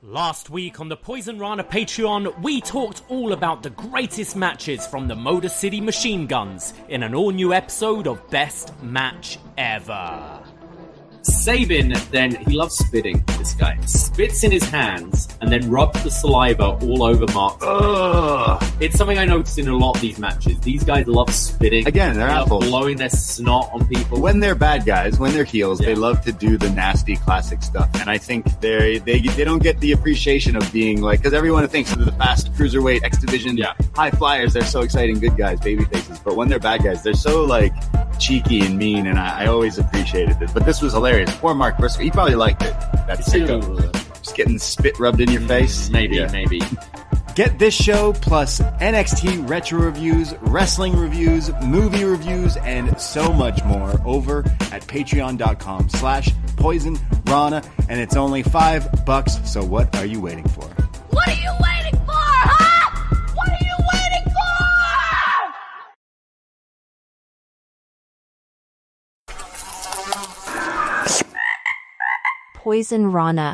Last week on the Poisonrana Patreon, we talked all about the greatest matches from the Motor City Machine Guns in an all-new episode of Best Match Ever. Sabin, then, he loves spitting, this guy. Spits in his hands and then rubs the saliva all over Mark. Ugh. It's something I noticed in a lot of these matches. These guys love spitting. Again, they're assholes. Blowing their snot on people. When they're bad guys, when they're heels, they love to do the nasty classic stuff. And I think they don't get the appreciation of being like, because everyone thinks of the fast cruiserweight, X Division, high flyers, they're so exciting, good guys, baby faces. But when they're bad guys, they're so like cheeky and mean, and I always appreciated it. But this was hilarious. Poor Mark Briscoe, he probably liked it. That's just getting spit rubbed in your face. Maybe. Get this show plus NXT retro reviews, wrestling reviews, movie reviews, and so much more over at patreon.com/poisonrana, and it's only $5. So what are you waiting for? What are you waiting for, huh? What are you waiting for? Poisonrana.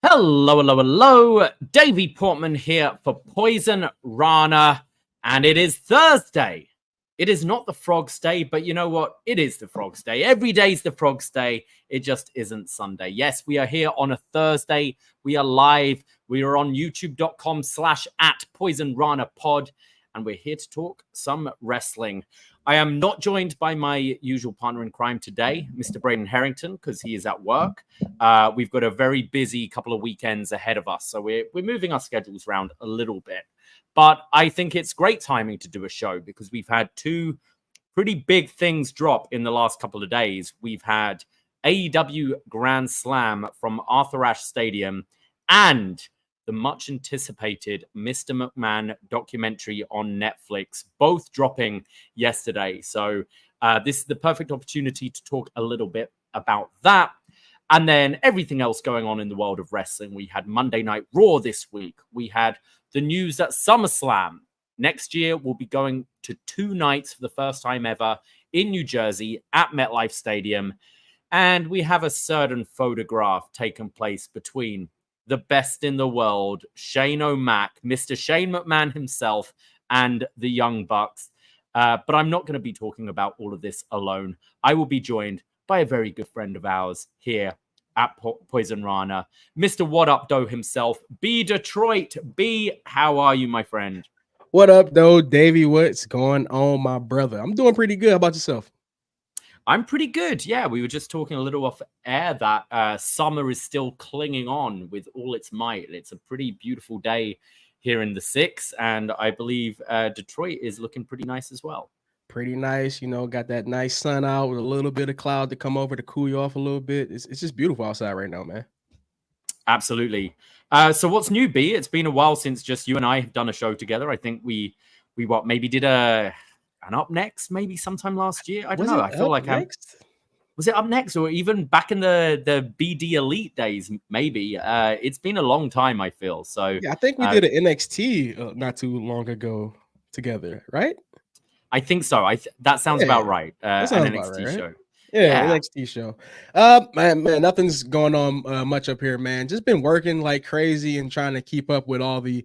Hello. Davie Portman here for Poisonrana, and it is Thursday. It is not the Frog's Day, but you know what? It is the Frog's Day. Every day's the Frog's Day. It just isn't Sunday. Yes, we are here on a Thursday. We are live. We are on youtube.com/@PoisonRanaPod, and we're here to talk some wrestling. I am not joined by my usual partner in crime today, Mr. Braden Harrington, because he is at work. We've got a very busy couple of weekends ahead of us, so we're moving our schedules around a little bit. But I think it's great timing to do a show because we've had two pretty big things drop in the last couple of days. We've had AEW Grand Slam from Arthur Ashe Stadium and the much-anticipated Mr. McMahon documentary on Netflix, both dropping yesterday. So this is the perfect opportunity to talk a little bit about that. And then everything else going on in the world of wrestling. We had Monday Night Raw this week. We had the news that SummerSlam next year will be going to 2 nights for the first time ever in New Jersey at MetLife Stadium. And we have a certain photograph taking place between the best in the world, Shane O'Mac, Mr. Shane McMahon himself, and the Young Bucks. But I'm not going to be talking about all of this alone. I will be joined by a very good friend of ours here at Poisonrana, Mr. What Up Doe himself, B Detroit. B, how are you, my friend? What up, though, Davie? What's going on, my brother? I'm doing pretty good. How about yourself? I'm pretty good. Yeah, we were just talking a little off air that summer is still clinging on with all its might. It's a pretty beautiful day here in the 6, and I believe Detroit is looking pretty nice as well. Pretty nice. You know, got that nice sun out with a little bit of cloud to come over to cool you off a little bit. It's just beautiful outside right now, man. Absolutely. So what's new, B? It's been a while since just you and I have done a show together. I think we maybe did an Up Next maybe sometime last year. I don't know. I feel like was it Up Next or even back in the BD Elite days? Maybe. It's been a long time, I feel. So yeah, I think we did an NXT not too long ago together, right? I think so. That sounds about right. That sounds an about NXT right, show. Right? Yeah, NXT show. Man, nothing's going on much up here, man. Just been working like crazy and trying to keep up with all the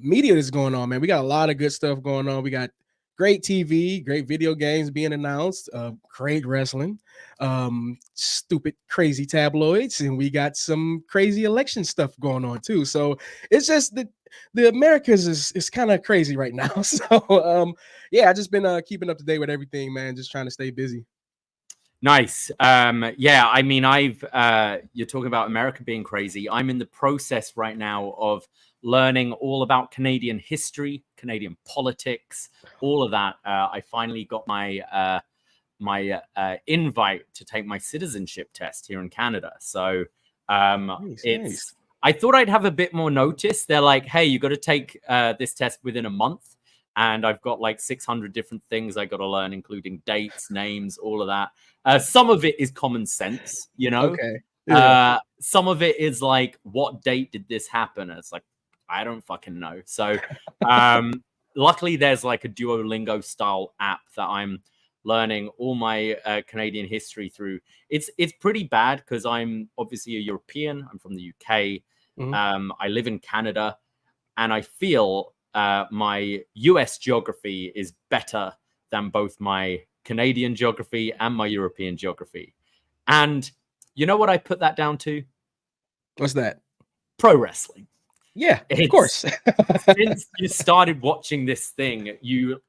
media that's going on, man. We got a lot of good stuff going on. We got great TV, great video games being announced, great wrestling, stupid, crazy tabloids, and we got some crazy election stuff going on too. So it's just the Americas is kind of crazy right now. So yeah, I just been keeping up to date with everything, man. Just trying to stay busy. Nice. Yeah, I mean, you're talking about America being crazy. I'm in the process right now of learning all about Canadian history, Canadian politics, all of that. I finally got my invite to take my citizenship test here in Canada. So nice. I thought I'd have a bit more notice. They're like, hey, you got to take this test within a month. And I've got like 600 different things I got to learn, including dates, names, all of that. Some of it is common sense, you know? Okay. Yeah. Some of it is like, what date did this happen? And it's like, I don't fucking know. So luckily there's like a Duolingo style app that I'm learning all my Canadian history through. It's pretty bad because I'm obviously a European. I'm from the UK. I live in Canada, and I feel my US geography is better than both my Canadian geography and my European geography. And you know what I put that down to? What's that? Pro wrestling. Yeah, of course. Since you started watching this thing, you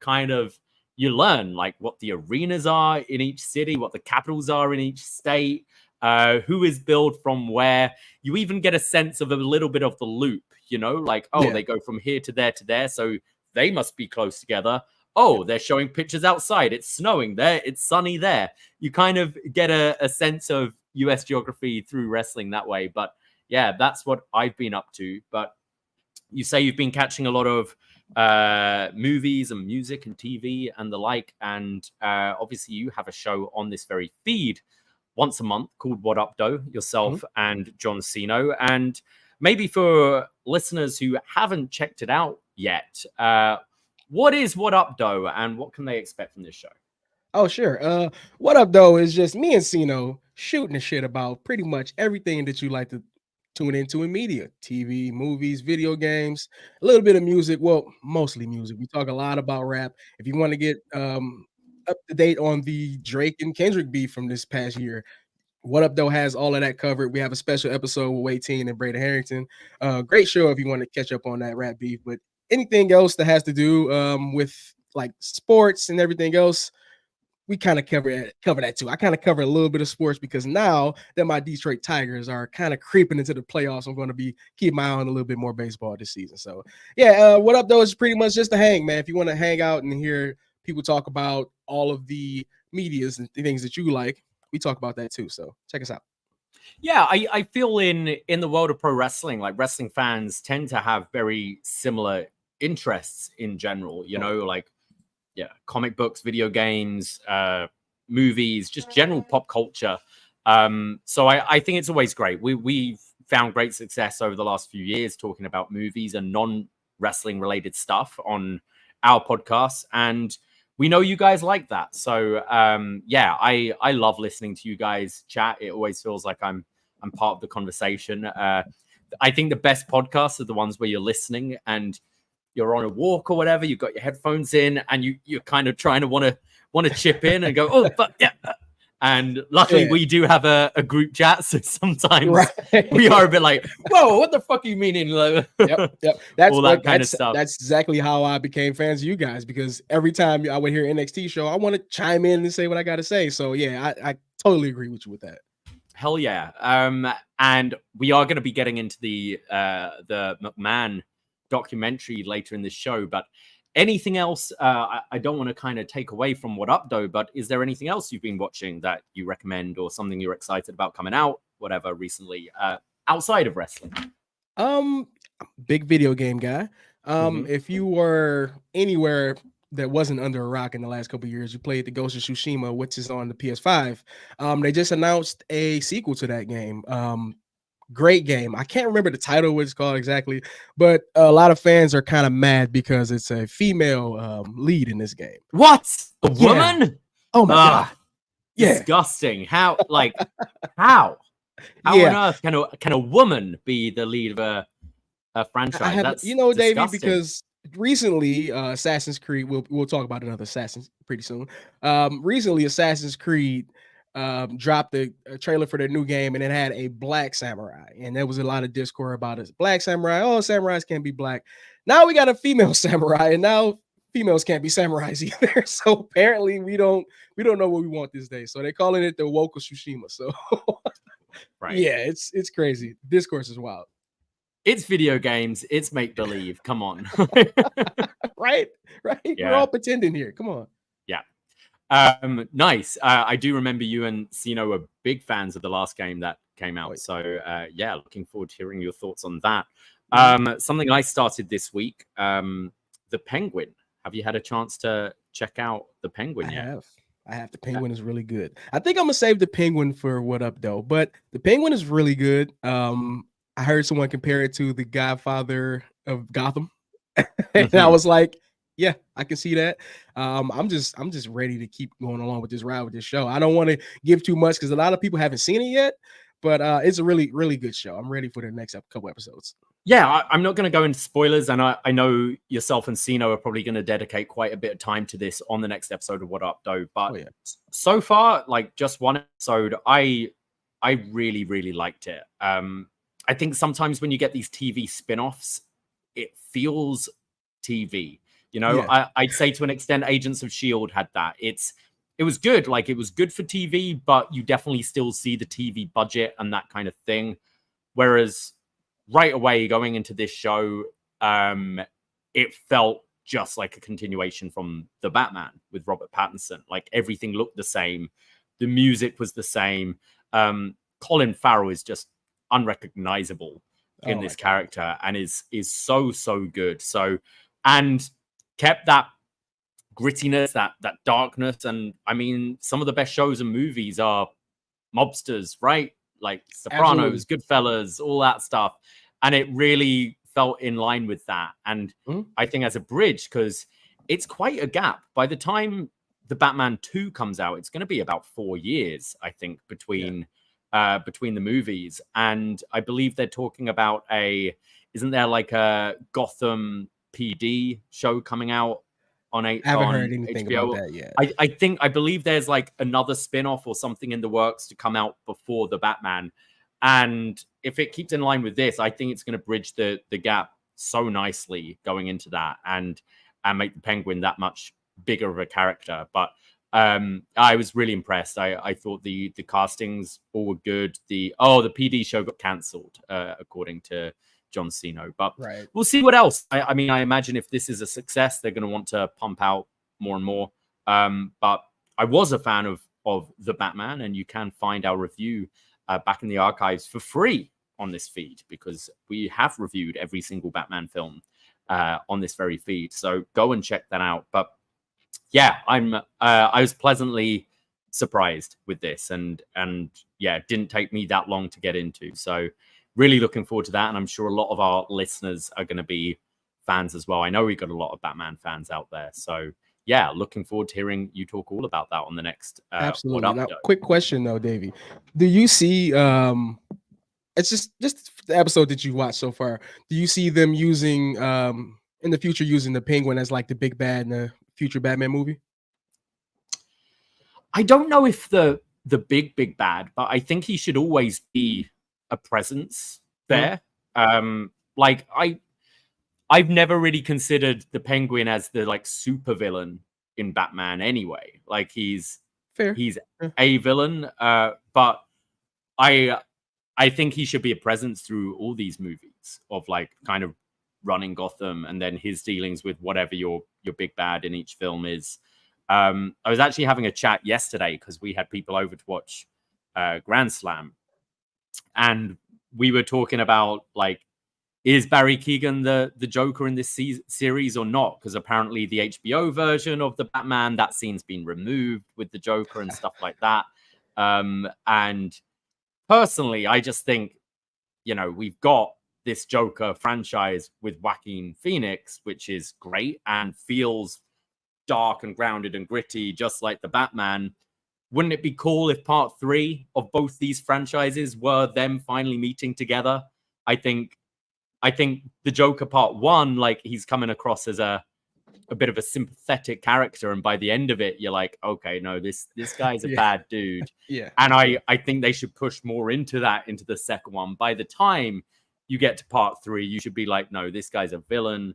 learn like what the arenas are in each city, what the capitals are in each state, who is billed from where. You even get a sense of a little bit of the loop, you know, like, they go from here to there, so they must be close together. They're showing pictures outside. It's snowing there. It's sunny there. You kind of get a sense of US geography through wrestling that way. But yeah, that's what I've been up to. But you say you've been catching a lot of movies and music and TV and the like. And obviously you have a show on this very feed once a month called What Up Doe, yourself and John Cena. And maybe for listeners who haven't checked it out yet, what is What Up Doe and what can they expect from this show? Oh, sure. What Up Doe is just me and Cena shooting the shit about pretty much everything that you like to tune into in media, TV, movies, video games, a little bit of music. Well, mostly music. We talk a lot about rap. If you want to get up to date on the Drake and Kendrick beef from this past year, What Up Doe has all of that covered. We have a special episode with Wade Teen and Braden Harrington. Great show if you want to catch up on that rap beef. But anything else that has to do with like sports and everything else, we kind of cover that too. I kind of cover a little bit of sports because now that my Detroit Tigers are kind of creeping into the playoffs, I'm going to be keep my eye on a little bit more baseball this season. So yeah, What Up Doe is pretty much just a hang, man. If you want to hang out and hear people talk about all of the medias and things that you like, we talk about that too. So check us out. Yeah, I feel in the world of pro wrestling, like wrestling fans tend to have very similar interests in general, you know, like comic books, video games, movies, just general pop culture. So I think it's always great. We've found great success over the last few years talking about movies and non-wrestling related stuff on our podcast. And we know you guys like that. So I love listening to you guys chat. It always feels like I'm part of the conversation. I think the best podcasts are the ones where you're listening and you're on a walk or whatever, you've got your headphones in and you're kind of trying to want to chip in and go, but yeah. And luckily we do have a group chat. So sometimes we are a bit like, whoa, what the fuck are you meaning? Yep. That's all that kind of stuff. That's exactly how I became fans of you guys, because every time I would hear NXT show, I want to chime in and say what I got to say. So yeah, I totally agree with you with that. Hell yeah. And we are going to be getting into the McMahon documentary later in this show, but anything else I don't want to kind of take away from What Up Doe, but is there anything else you've been watching that you recommend or something you're excited about coming out, whatever, recently outside of wrestling? Big video game guy. If you were anywhere that wasn't under a rock in the last couple of years, you played the Ghost of Tsushima, which is on the PS5. They just announced a sequel to that game. Great game. I can't remember the title, what it's called exactly, but a lot of fans are kind of mad because it's a female lead in this game. What? A woman? Oh my god! Yeah, disgusting. How? Like how? How on earth can a woman be the lead of a franchise? That's Davey, because recently Assassin's Creed. We'll talk about another Assassin's pretty soon. Recently, Assassin's Creed dropped a trailer for their new game, and it had a black samurai, and there was a lot of discord about it. Black samurai, samurais can't be black. Now we got a female samurai, and now females can't be samurais either. So apparently we don't know what we want this day. So they're calling it the Woke of Tsushima. So yeah, it's crazy. Discourse is wild. It's video games. It's make believe. Come on. right. Yeah. We're all pretending here. Come on. Nice. I do remember you and Cena were big fans of the last game that came out. So looking forward to hearing your thoughts on that. Something I started this week, The Penguin. Have you had a chance to check out The Penguin yet? I have. The Penguin is really good. I think I'm gonna save The Penguin for What Up Doe, but The Penguin is really good. I heard someone compare it to the Godfather of Gotham. And I was like, Yeah, I can see that. I'm just ready to keep going along with this ride with this show. I don't want to give too much because a lot of people haven't seen it yet, but it's a really, really good show. I'm ready for the next couple episodes. Yeah, I'm not going to go into spoilers, and I know yourself and Sino are probably going to dedicate quite a bit of time to this on the next episode of What Up, Though. But so far, like just one episode, I really, really liked it. I think sometimes when you get these TV spin-offs, it feels TV. You know, I'd say to an extent, Agents of S.H.I.E.L.D. had that. It was good. Like, it was good for TV, but you definitely still see the TV budget and that kind of thing. Whereas right away, going into this show, it felt just like a continuation from The Batman with Robert Pattinson. Like, everything looked the same. The music was the same. Colin Farrell is just unrecognizable in this character and is so good. So, and kept that grittiness, that darkness. And I mean, some of the best shows and movies are mobsters, right? Like Sopranos, Goodfellas, all that stuff. And it really felt in line with that. And I think as a bridge, because it's quite a gap. By the time the Batman 2 comes out, it's going to be about 4 years, I think, between the movies. And I believe they're talking about isn't there like a Gotham PD show coming out on I haven't heard anything HBO. About that yet. I believe there's like another spin-off or something in the works to come out before the Batman. And if it keeps in line with this, I think it's going to bridge the gap so nicely going into that and make the Penguin that much bigger of a character. But I was really impressed. I thought the castings all were good. The PD show got cancelled, according to John Cena. But we'll see what else. I mean, I imagine if this is a success, they're going to want to pump out more and more. But I was a fan of The Batman, and you can find our review back in the archives for free on this feed, because we have reviewed every single Batman film on this very feed. So go and check that out. But yeah, I was pleasantly surprised with this, and yeah, it didn't take me that long to get into. So really looking forward to that, and I'm sure a lot of our listeners are going to be fans as well. I know we've got a lot of Batman fans out there, so yeah, looking forward to hearing you talk all about that on the next. Absolutely. Now, quick question though, Davie, do you see? It's just the episode that you watched so far. Do you see them using in the future using the Penguin as like the big bad in the future Batman movie? I don't know if the big bad, but I think he should always be a presence there. Like I've never really considered the Penguin as the like super villain in Batman anyway. Like he's a villain, but I think he should be a presence through all these movies of like kind of running Gotham, and then his dealings with whatever your big bad in each film is. I was actually having a chat yesterday because we had people over to watch Grand Slam, and we were talking about like, is Barry Keoghan the Joker in this series or not? Because apparently the HBO version of the Batman, that scene's been removed with the Joker and stuff like that. And personally, I just think, you know, we've got this Joker franchise with Joaquin Phoenix, which is great and feels dark and grounded and gritty, just like the Batman. Wouldn't it be cool if part 3 of both these franchises were them finally meeting together? I think the Joker part 1, like, he's coming across as a bit of a sympathetic character, and by the end of it, you're like, okay, no, this guy's a bad dude. And I think they should push more into that into the second one. By the time you get to part 3, you should be like, no, this guy's a villain,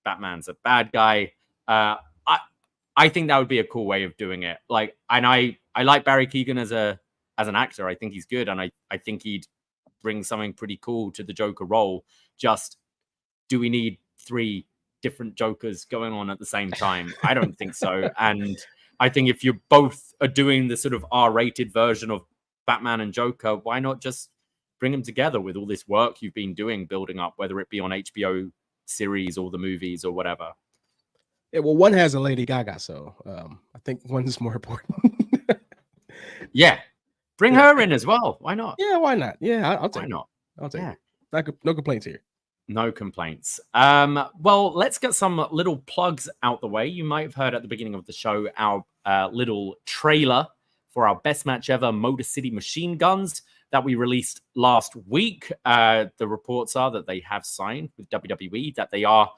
Batman's a bad guy. I think that would be a cool way of doing it. Like, and I like Barry Keoghan as an actor. I think he's good, and I think he'd bring something pretty cool to the Joker role. Just, do we need 3 different Jokers going on at the same time? I don't think so. And I think if you both are doing the sort of R-rated version of Batman and Joker, why not just bring them together with all this work you've been doing, building up, whether it be on HBO series or the movies or whatever? Yeah, well, one has a Lady Gaga, so I think one is more important. Yeah. Bring her in as well. Why not? Yeah, why not? Yeah, I'll take it. Why not? I'll take it. No complaints here. No complaints. Well, let's get some little plugs out the way. You might have heard at the beginning of the show our little trailer for our best match ever, Motor City Machine Guns, that we released last week. The reports are that they have signed with WWE, that they are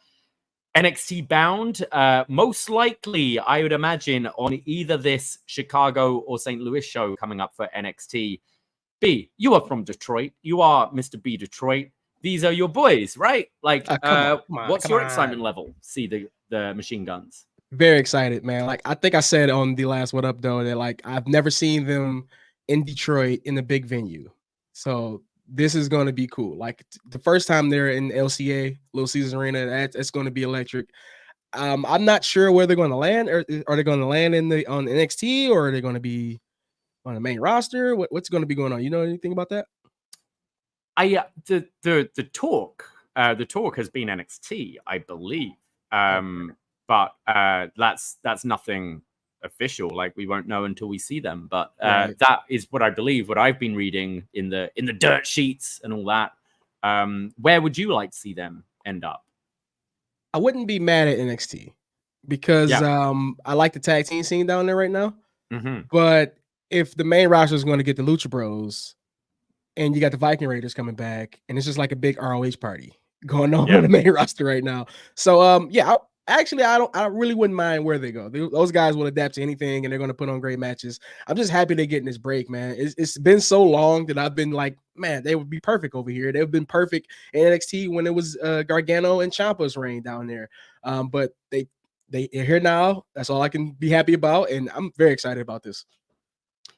NXT bound. Most likely, I would imagine, on either this Chicago or St. Louis show coming up for NXT. B, you are from Detroit. You are Mr. B Detroit. These are your boys, right? Like, what's your excitement level? See the Machine Guns. Very excited, man. Like, I think I said on the last What Up, though, that like I've never seen them in Detroit in a big venue. So this is going to be cool. Like the first time they're in LCA, Little Caesars Arena, that's going to be electric. I'm not sure where they're going to land. Or are they going to land on NXT, or are they going to be on the main roster? What's going to be going on? You know anything about that? The talk has been NXT, I believe. But that's nothing official. Like, we won't know until we see them. But right. That is what I believe, what I've been reading in the dirt sheets and all that. Where would you like to see them end up? I wouldn't be mad at NXT because I like the tag team scene down there right now. Mm-hmm. But if the main roster is going to get the Lucha Bros, and you got the Viking Raiders coming back, and it's just like a big ROH party going on the main roster right now. So I really wouldn't mind where they go. Those guys will adapt to anything, and they're going to put on great matches. I'm just happy they're getting this break, man. It's been so long that I've been like, man, they would be perfect over here. They've been perfect in NXT when it was Gargano and Ciampa's reign down there. But they're here now. That's all I can be happy about, and I'm very excited about this.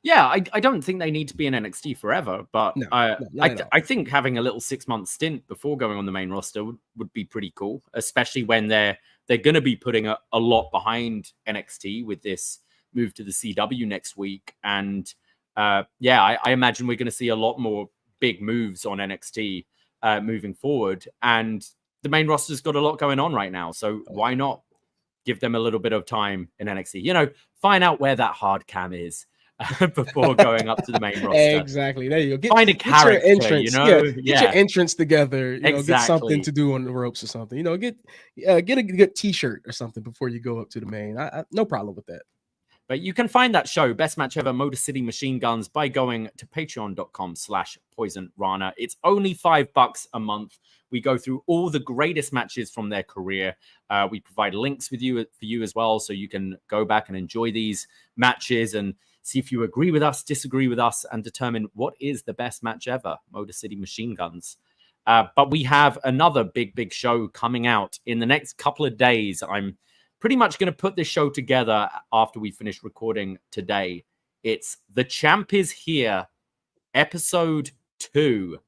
Yeah, I don't think they need to be in NXT forever, but I think having a little 6-month stint before going on the main roster would be pretty cool, especially when they're going to be putting a lot behind NXT with this move to the CW next week. And I imagine we're going to see a lot more big moves on NXT moving forward. And the main roster's got a lot going on right now, so why not give them a little bit of time in NXT? You know, find out where that hard cam is. Before going up to the main roster. Exactly. There you go. Find a character, get your entrance, you know? Get your entrance together. You know, exactly. Get something to do on the ropes or something. You know, get a good t-shirt or something before you go up to the main. I no problem with that. But you can find that show, Best Match Ever, Motor City Machine Guns, by going to patreon.com/Poisonrana. It's only $5 a month. We go through all the greatest matches from their career. We provide links for you as well, so you can go back and enjoy these matches and see if you agree with us, disagree with us, and determine what is the best match ever, Motor City Machine Guns. But we have another big show coming out in the next couple of days. I'm pretty much going to put this show together after we finish recording today. It's The Champ Is Here, episode 2.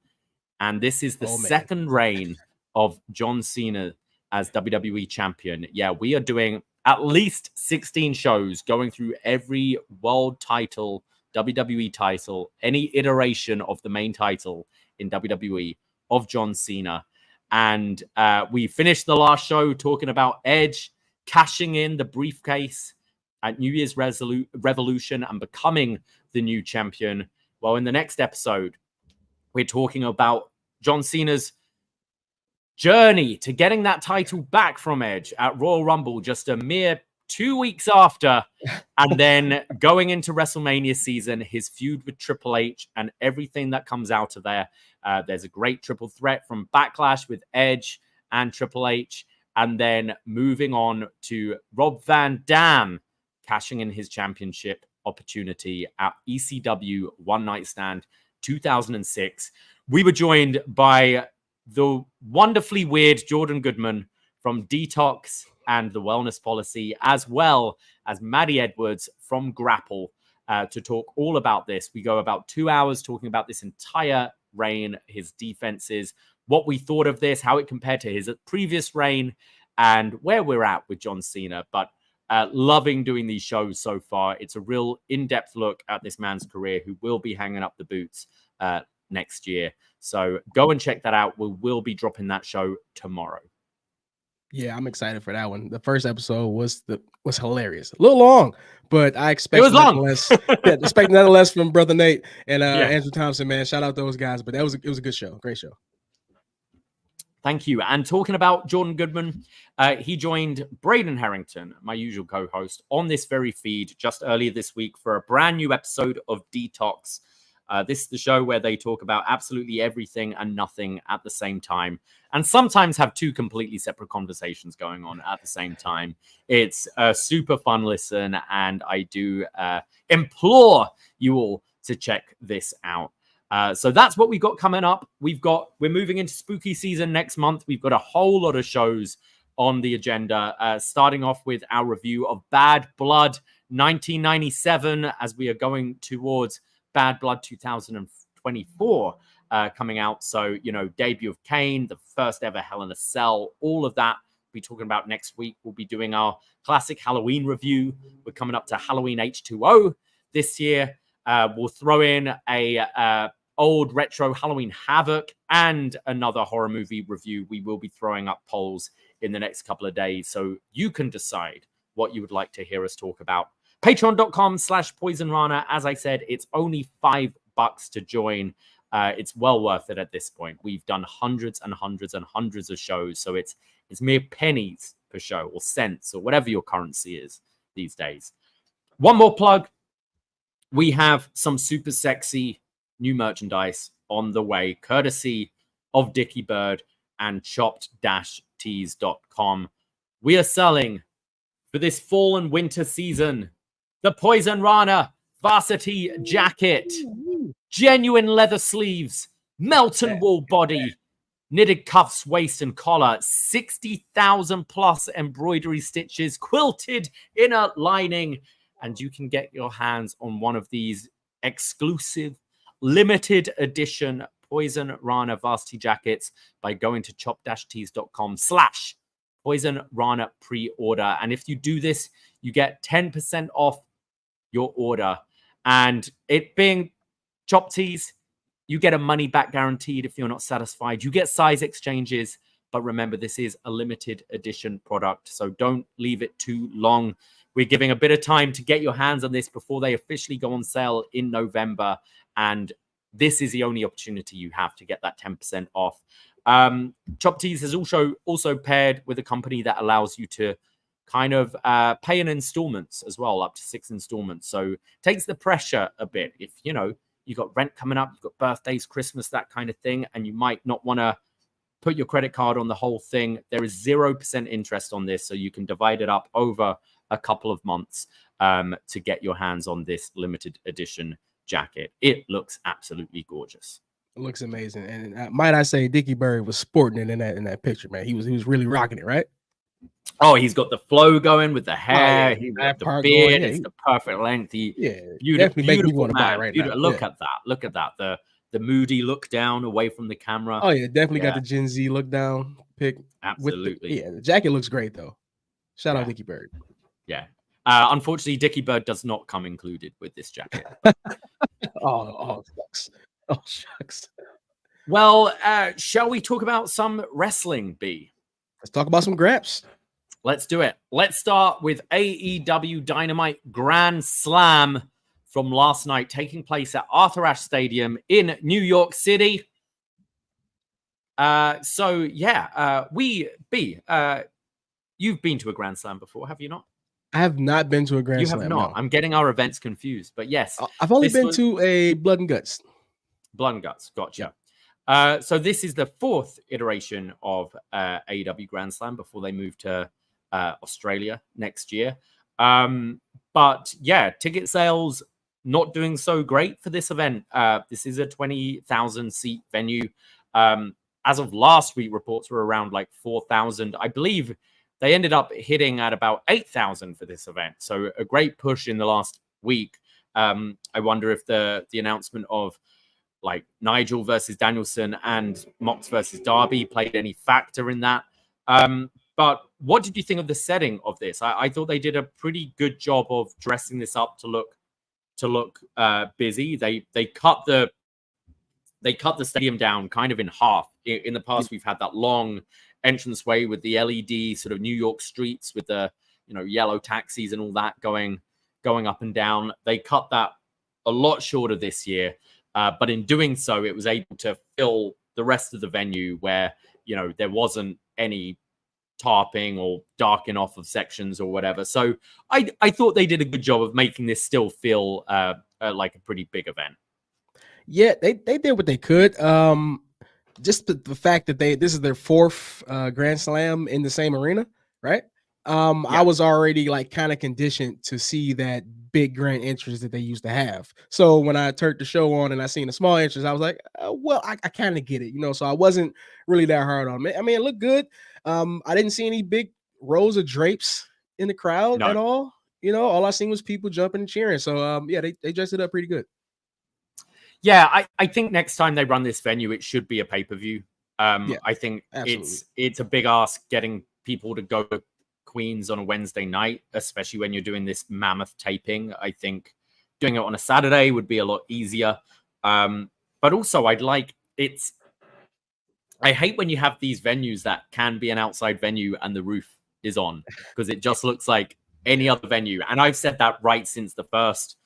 And this is the second reign of John Cena as WWE champion. Yeah, we are doing at least 16 shows going through every world title, WWE title, any iteration of the main title in WWE of John Cena. And we finished the last show talking about Edge cashing in the briefcase at New Year's Revolution and becoming the new champion. Well, in the next episode, we're talking about John Cena's journey to getting that title back from Edge at Royal Rumble just a mere 2 weeks after, and then going into WrestleMania season, his feud with Triple H and everything that comes out of there. There's a great triple threat from Backlash with Edge and Triple H, and then moving on to Rob Van Dam cashing in his championship opportunity at ECW One Night Stand 2006. We were joined by the wonderfully weird Jordan Goodman from Detox and the Wellness Policy, as well as Matty Edwards from GRAPPL to talk all about this. We go about 2 hours talking about this entire reign, his defenses, what we thought of this, how it compared to his previous reign, and where we're at with John Cena. But loving doing these shows so far. It's a real in-depth look at this man's career, who will be hanging up the boots next year. So go and check that out. We will be dropping that show tomorrow. Yeah, I'm excited for that one. The first episode was hilarious. A little long, but I expect it was long. Less. Expect nothing less from Brother Nate and Andrew Thompson, man. Shout out those guys. But it was a good show. Great show. Thank you. And talking about Jordan Goodman, he joined Braden Harrington, my usual co-host, on this very feed just earlier this week for a brand new episode of Detox. This is the show where they talk about absolutely everything and nothing at the same time, and sometimes have two completely separate conversations going on at the same time. It's a super fun listen, and I do implore you all to check this out. So that's what we've got coming up. We're moving into spooky season next month. We've got a whole lot of shows on the agenda, starting off with our review of Bad Blood 1997, as we are going towards Bad Blood 2024 coming out. So, debut of Kane, the first ever Hell in a Cell, all of that we'll be talking about next week. We'll be doing our classic Halloween review. We're coming up to Halloween H2O this year. We'll throw in a old retro Halloween Havoc and another horror movie review. We will be throwing up polls in the next couple of days, so you can decide what you would like to hear us talk about. Patreon.com/Poisonrana. As I said, it's only $5 to join. It's well worth it at this point. We've done hundreds and hundreds and hundreds of shows, so it's mere pennies per show, or cents, or whatever your currency is these days. One more plug. We have some super sexy new merchandise on the way, courtesy of Dickie Bird and chopped-tees.com. We are selling, for this fall and winter season, the Poisonrana varsity jacket, genuine leather sleeves, Melton wool body, knitted cuffs, waist and collar, 60,000 plus embroidery stitches, quilted inner lining, and you can get your hands on one of these exclusive limited edition Poisonrana varsity jackets by going to chop-tees.com/Poisonrana pre-order. And if you do this, you get 10% off your order. And it being Chop Tees, you get a money back guaranteed if you're not satisfied. You get size exchanges. But remember, this is a limited edition product, so don't leave it too long. We're giving a bit of time to get your hands on this before they officially go on sale in November. And this is the only opportunity you have to get that 10% off. Chop Tees is also paired with a company that allows you to kind of pay in installments as well, up to 6 installments. So takes the pressure a bit. If, you got rent coming up, you've got birthdays, Christmas, that kind of thing, and you might not want to put your credit card on the whole thing. There is 0% interest on this, so you can divide it up over a couple of months to get your hands on this limited edition jacket. It looks absolutely gorgeous. It looks amazing, and might I say, Dickie Bird was sporting it in that picture, man. He was really rocking it, right? Oh, he's got the flow going with the hair. He's got the beard. Yeah, it's the perfect length. Definitely make me want to buy right now. Look at that. Look at that. The moody look down away from the camera. Oh yeah, definitely got the Gen Z look down pick. Absolutely. The jacket looks great though. Shout out Dickie Bird. Yeah. Unfortunately, Dickie Bird does not come included with this jacket. Oh shucks. Oh shucks. Well, shall we talk about some wrestling, B? Let's talk about some graps. Let's do it. Let's start with AEW Dynamite Grand Slam from last night, taking place at Arthur Ashe Stadium in New York City. You've been to a Grand Slam before, have you not? I have not been to a Grand Slam. You have not. No. I'm getting our events confused, but yes. I've only been to a Blood and Guts. Blood and Guts, gotcha. So this is the 4th iteration of AEW Grand Slam before they move to Australia next year. But yeah, ticket sales not doing so great for this event. This is a 20,000 seat venue. As of last week, reports were around like 4,000. I believe they ended up hitting at about 8,000 for this event. So a great push in the last week. I wonder if the announcement of like Nigel versus Danielson and Mox versus Darby played any factor in that. But what did you think of the setting of this? I thought they did a pretty good job of dressing this up to look busy. They cut the stadium down kind of in half. In the past, we've had that long entranceway with the LED sort of New York streets with the yellow taxis and all that going up and down. They cut that a lot shorter this year, but in doing so, it was able to fill the rest of the venue where there wasn't any tarping or darking off of sections or whatever. So I thought they did a good job of making this still feel like a pretty big event. Yeah, they did what they could. Just the fact that this is their 4th Grand Slam in the same arena, right? I was already like kind of conditioned to see that big grand entrance that they used to have. So when I turned the show on and I seen a small entrance, I was like, well, I kind of get it, so I wasn't really that hard on it. I mean, it looked good. I didn't see any big rows of drapes in the crowd at all. All I seen was people jumping and cheering. So yeah, they dressed it up pretty good. Yeah, I think next time they run this venue, it should be a pay-per-view. I think absolutely. it's a big ask getting people to go to Queens on a Wednesday night, especially when you're doing this mammoth taping. I think doing it on a Saturday would be a lot easier. But also I hate when you have these venues that can be an outside venue and the roof is on, because it just looks like any other venue. And I've said that right since the first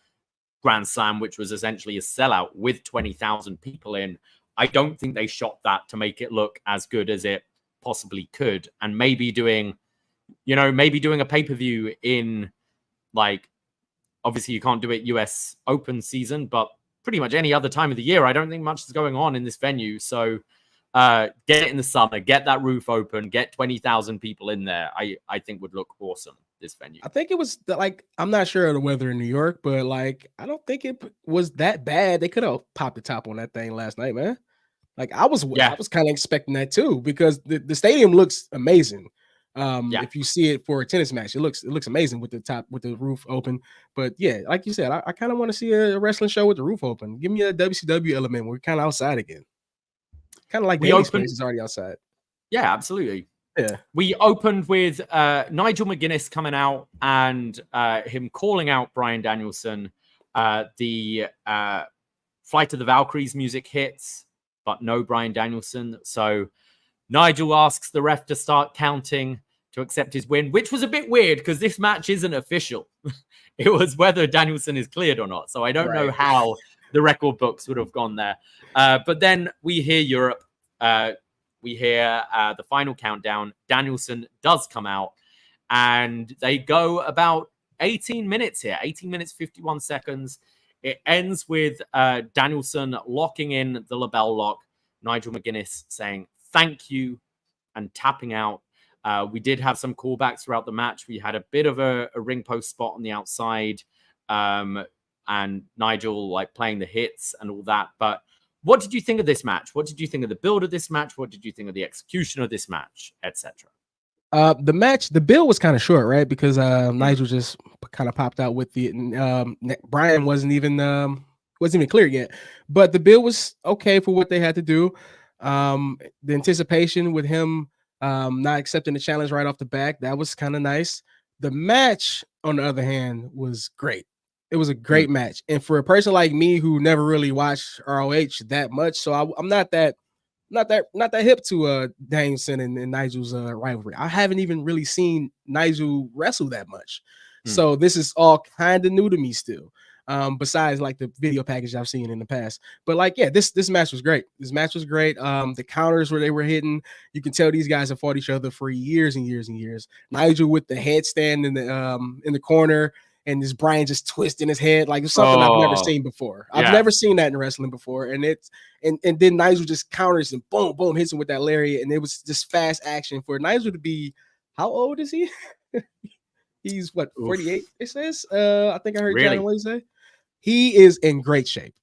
Grand Slam, which was essentially a sellout with 20,000 people in. I don't think they shot that to make it look as good as it possibly could. And maybe doing a pay-per-view in, like, obviously you can't do it US Open season, but pretty much any other time of the year, I don't think much is going on in this venue. So get it in the summer, get that roof open, get 20,000 people in there. I think would look awesome, this venue. I think it was like, I'm not sure of the weather in New York, but like, I don't think it was that bad. They could have popped the top on that thing last night, man. Like I was kind of expecting that too, because the stadium looks amazing. If you see it for a tennis match, it looks amazing with the roof open. But yeah, like you said, I kind of want to see a wrestling show with the roof open. Give me a WCW element where we're kind of outside again. Kind of like the space is already outside. Yeah, absolutely. Yeah. We opened with Nigel McGuinness coming out and him calling out Bryan Danielson. The Flight of the Valkyries music hits, but no Bryan Danielson. So Nigel asks the ref to start counting to accept his win, which was a bit weird because this match isn't official. It was whether Danielson is cleared or not. So I don't know how the record books would have gone there. But then we hear Europe. We hear the final countdown. Danielson does come out, and they go about 18 minutes here, 18 minutes, 51 seconds. It ends with Danielson locking in the label lock, Nigel McGuinness saying thank you and tapping out. We did have some callbacks throughout the match. We had a bit of a ring post spot on the outside, and Nigel like playing the hits and all that. But what did you think of this match? What did you think of the build of this match? What did you think of the execution of this match, etc.? The build was kind of short, right? Because Nigel just kind of popped out with the Bryan wasn't even cleared yet, but the build was okay for what they had to do. The anticipation with him not accepting the challenge right off the back, that was kind of nice. The match, on the other hand, was great. It was a great match, and for a person like me who never really watched ROH that much, so I'm not that hip to Danielson and Nigel's rivalry. I haven't even really seen Nigel wrestle that much, so this is all kind of new to me still. Besides like the video package I've seen in the past, but like this match was great. This match was great. The counters where they were hitting, you can tell these guys have fought each other for years and years and years. Nigel with the headstand in the corner. And this Bryan just twisting his head like it's something I've never seen before. I've never seen that in wrestling before. And then Nigel just counters and boom, boom, hits him with that lariat. And it was just fast action for Nigel to be, how old is he? He's what, 48, it says? I think I heard Johnny Williams say. He is in great shape.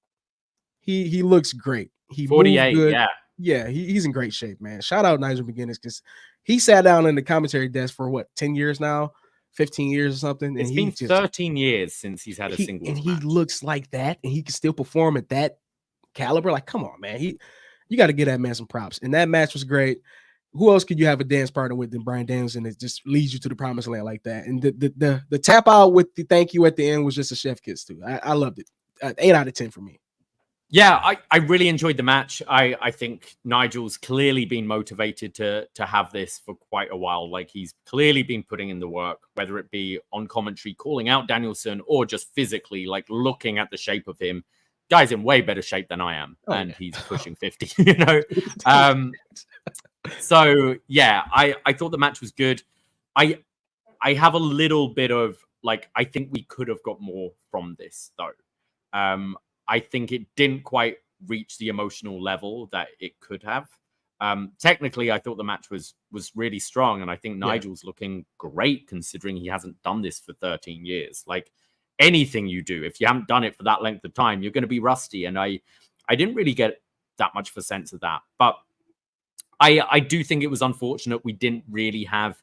He looks great. He 48, good. yeah. He's in great shape, man. Shout out Nigel McGuinness, because he sat down in the commentary desk for what, 10 years now? 15 years or something. It's been 13 years since he's had a single. And he looks like that, and he can still perform at that caliber. Like, come on, man. You got to give that man some props. And that match was great. Who else could you have a dance partner with than Bryan Danielson that just leads you to the promised land like that? And the tap out with the thank you at the end was just a chef kiss too. I loved it. 8 out of 10 for me. Yeah, I really enjoyed the match. I think Nigel's clearly been motivated to have this for quite a while. Like, he's clearly been putting in the work, whether it be on commentary, calling out Danielson, or just physically, like, looking at the shape of him. Guy's in way better shape than I am, and he's pushing 50, you know? So yeah, I thought the match was good. I have a little bit of like, I think we could have got more from this though. I think it didn't quite reach the emotional level that it could have. Technically, I thought the match was really strong, and I think Nigel's looking great considering he hasn't done this for 13 years. Like, anything you do, if you haven't done it for that length of time, you're going to be rusty. And I didn't really get that much of a sense of that. But I do think it was unfortunate we didn't really have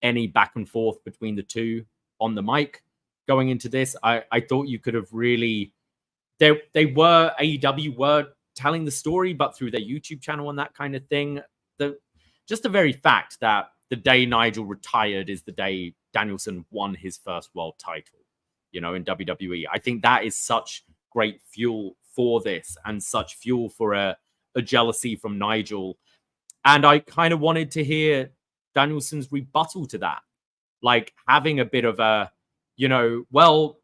any back and forth between the two on the mic going into this. I thought you could have really... AEW were telling the story, but through their YouTube channel and that kind of thing. Just the very fact that the day Nigel retired is the day Danielson won his first world title, in WWE. I think that is such great fuel for this and such fuel for a jealousy from Nigel. And I kind of wanted to hear Danielson's rebuttal to that. Like having a bit of a, well,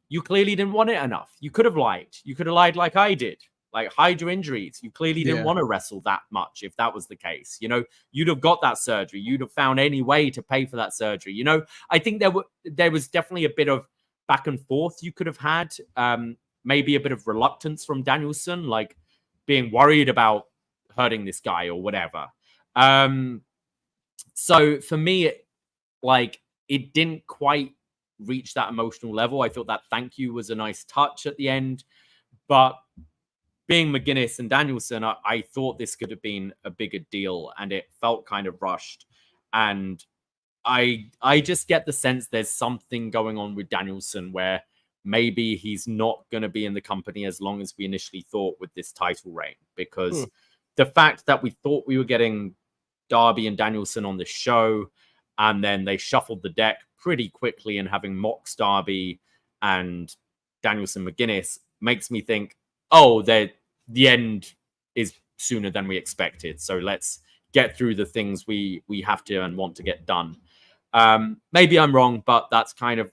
you clearly didn't want it enough. You could have lied. You could have lied like I did. Like, hide your injuries. You clearly didn't want to wrestle that much if that was the case. You'd have got that surgery. You'd have found any way to pay for that surgery. I think there was definitely a bit of back and forth you could have had. Maybe a bit of reluctance from Danielson, like being worried about hurting this guy or whatever. So for me, it didn't quite reach that emotional level. I thought that thank you was a nice touch at the end. But being McGuinness and Danielson, I thought this could have been a bigger deal, and it felt kind of rushed. And I just get the sense there's something going on with Danielson where maybe he's not going to be in the company as long as we initially thought with this title reign. Because the fact that we thought we were getting Darby and Danielson on the show, and then they shuffled the deck pretty quickly and having Mox, Darby, and Danielson McGuinness makes me think, oh, the end is sooner than we expected. So let's get through the things we have to and want to get done. Maybe I'm wrong, but that's kind of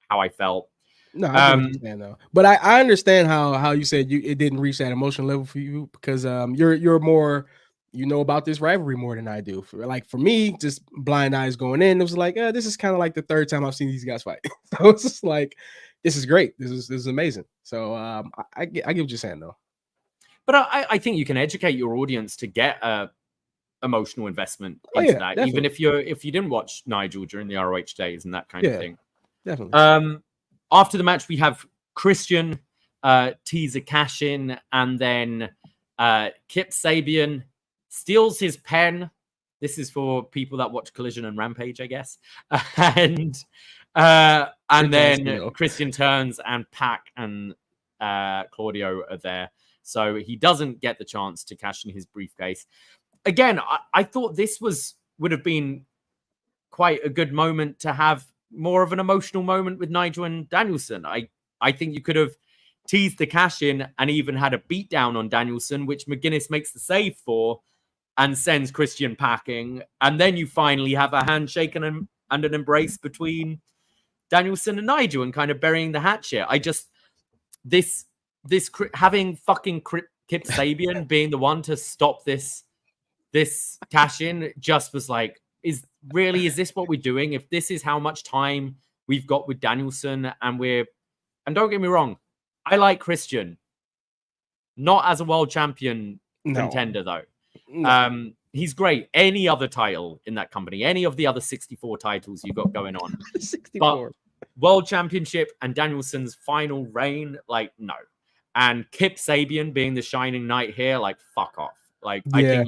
how I felt. No, I understand though. But I understand how you said it didn't reach that emotional level for you because you're more about this rivalry more than I do. For me, just blind eyes going in, it was like this is kind of like the third time I've seen these guys fight. So it's just like this is great. This is amazing. So I get what you're saying though. But I think you can educate your audience to get a emotional investment into that, definitely. Even if you didn't watch Nigel during the ROH days and that kind of thing. Definitely. After the match, we have Christian tease a cash in, and then Kip Sabian steals his pen. This is for people that watch Collision and Rampage, I guess. And then Christian turns, and Pac and Claudio are there. So he doesn't get the chance to cash in his briefcase. Again, I thought this would have been quite a good moment to have more of an emotional moment with Nigel and Danielson. I think you could have teased the cash in and even had a beatdown on Danielson, which McGuinness makes the save for and sends Christian packing. And then you finally have a handshake and an embrace between Danielson and Nigel and kind of burying the hatchet. This having fucking Kip Sabian being the one to stop this cash in just was like, is this what we're doing? If this is how much time we've got with Danielson and don't get me wrong, I like Christian, not as a world champion contender though. No. He's great. Any other title in that company, any of the other 64 titles you got going on, 64 but world championship and Danielson's final reign, like no. And Kip Sabian being the shining knight here, like fuck off. Like I think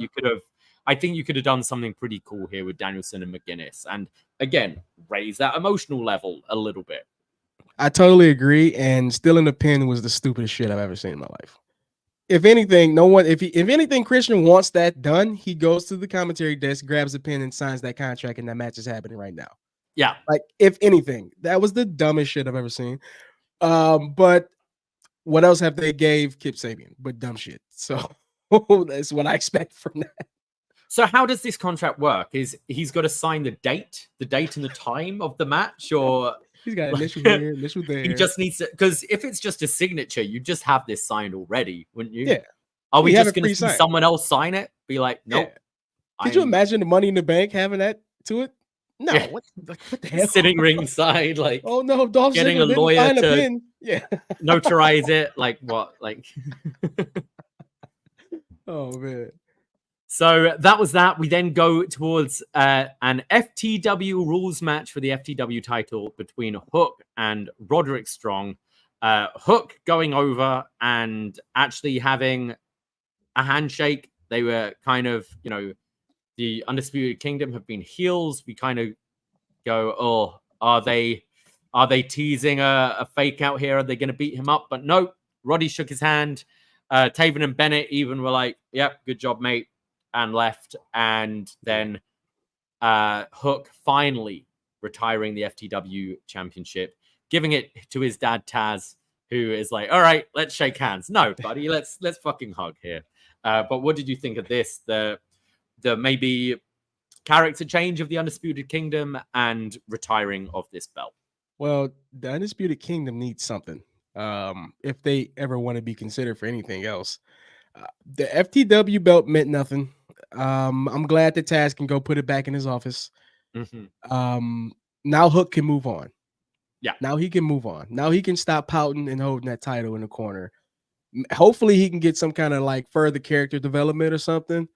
you could have done something pretty cool here with Danielson and McGuinness, and again raise that emotional level a little bit. I totally agree. And stealing the pin was the stupidest shit I've ever seen in my life. If anything, if anything, Christian wants that done, he goes to the commentary desk, grabs a pen, and signs that contract, and that match is happening right now. Yeah, like if anything, that was the dumbest shit I've ever seen. But what else have they gave Kip Sabian but dumb shit? So that's what I expect from that. So how does this contract work? Is he's got to sign the date and the time of the match, or he's got initial here, initial there? He just needs to, because if it's just a signature, you just have this signed already, wouldn't you? Yeah. Are we just going to see someone else sign it? Be like, nope. Could you imagine the Money in the Bank having that to it? No, Yeah. what the hell? Sitting ringside, like, oh no, Dolph getting Ziggler a didn't lawyer find a to pin. Yeah. notarize it. Like what? Like, oh man. so that was that. We then go towards an FTW rules match for the FTW title between Hook and Roderick Strong. Hook going over and actually having a handshake. They were kind of, you know, the Undisputed Kingdom have been heels. We kind of go, oh, are they teasing a fake out here? Are they going to beat him up? But no, Roddy shook his hand. Taven and Bennett even were like, yep, good job, mate, and left. And then Hook finally retiring the FTW championship, giving it to his dad, Taz, who is like, all right, let's shake hands. No, buddy, let's fucking hug here. But what did you think of this? The maybe character change of the Undisputed Kingdom and retiring of this belt? Well, the Undisputed Kingdom needs something. If they ever want to be considered for anything else. The FTW belt meant nothing. I'm glad that Taz can go put it back in his office. Mm-hmm. Now Hook can move on. Yeah. Now he can move on. Now he can stop pouting and holding that title in the corner. Hopefully he can get some kind of like further character development or something.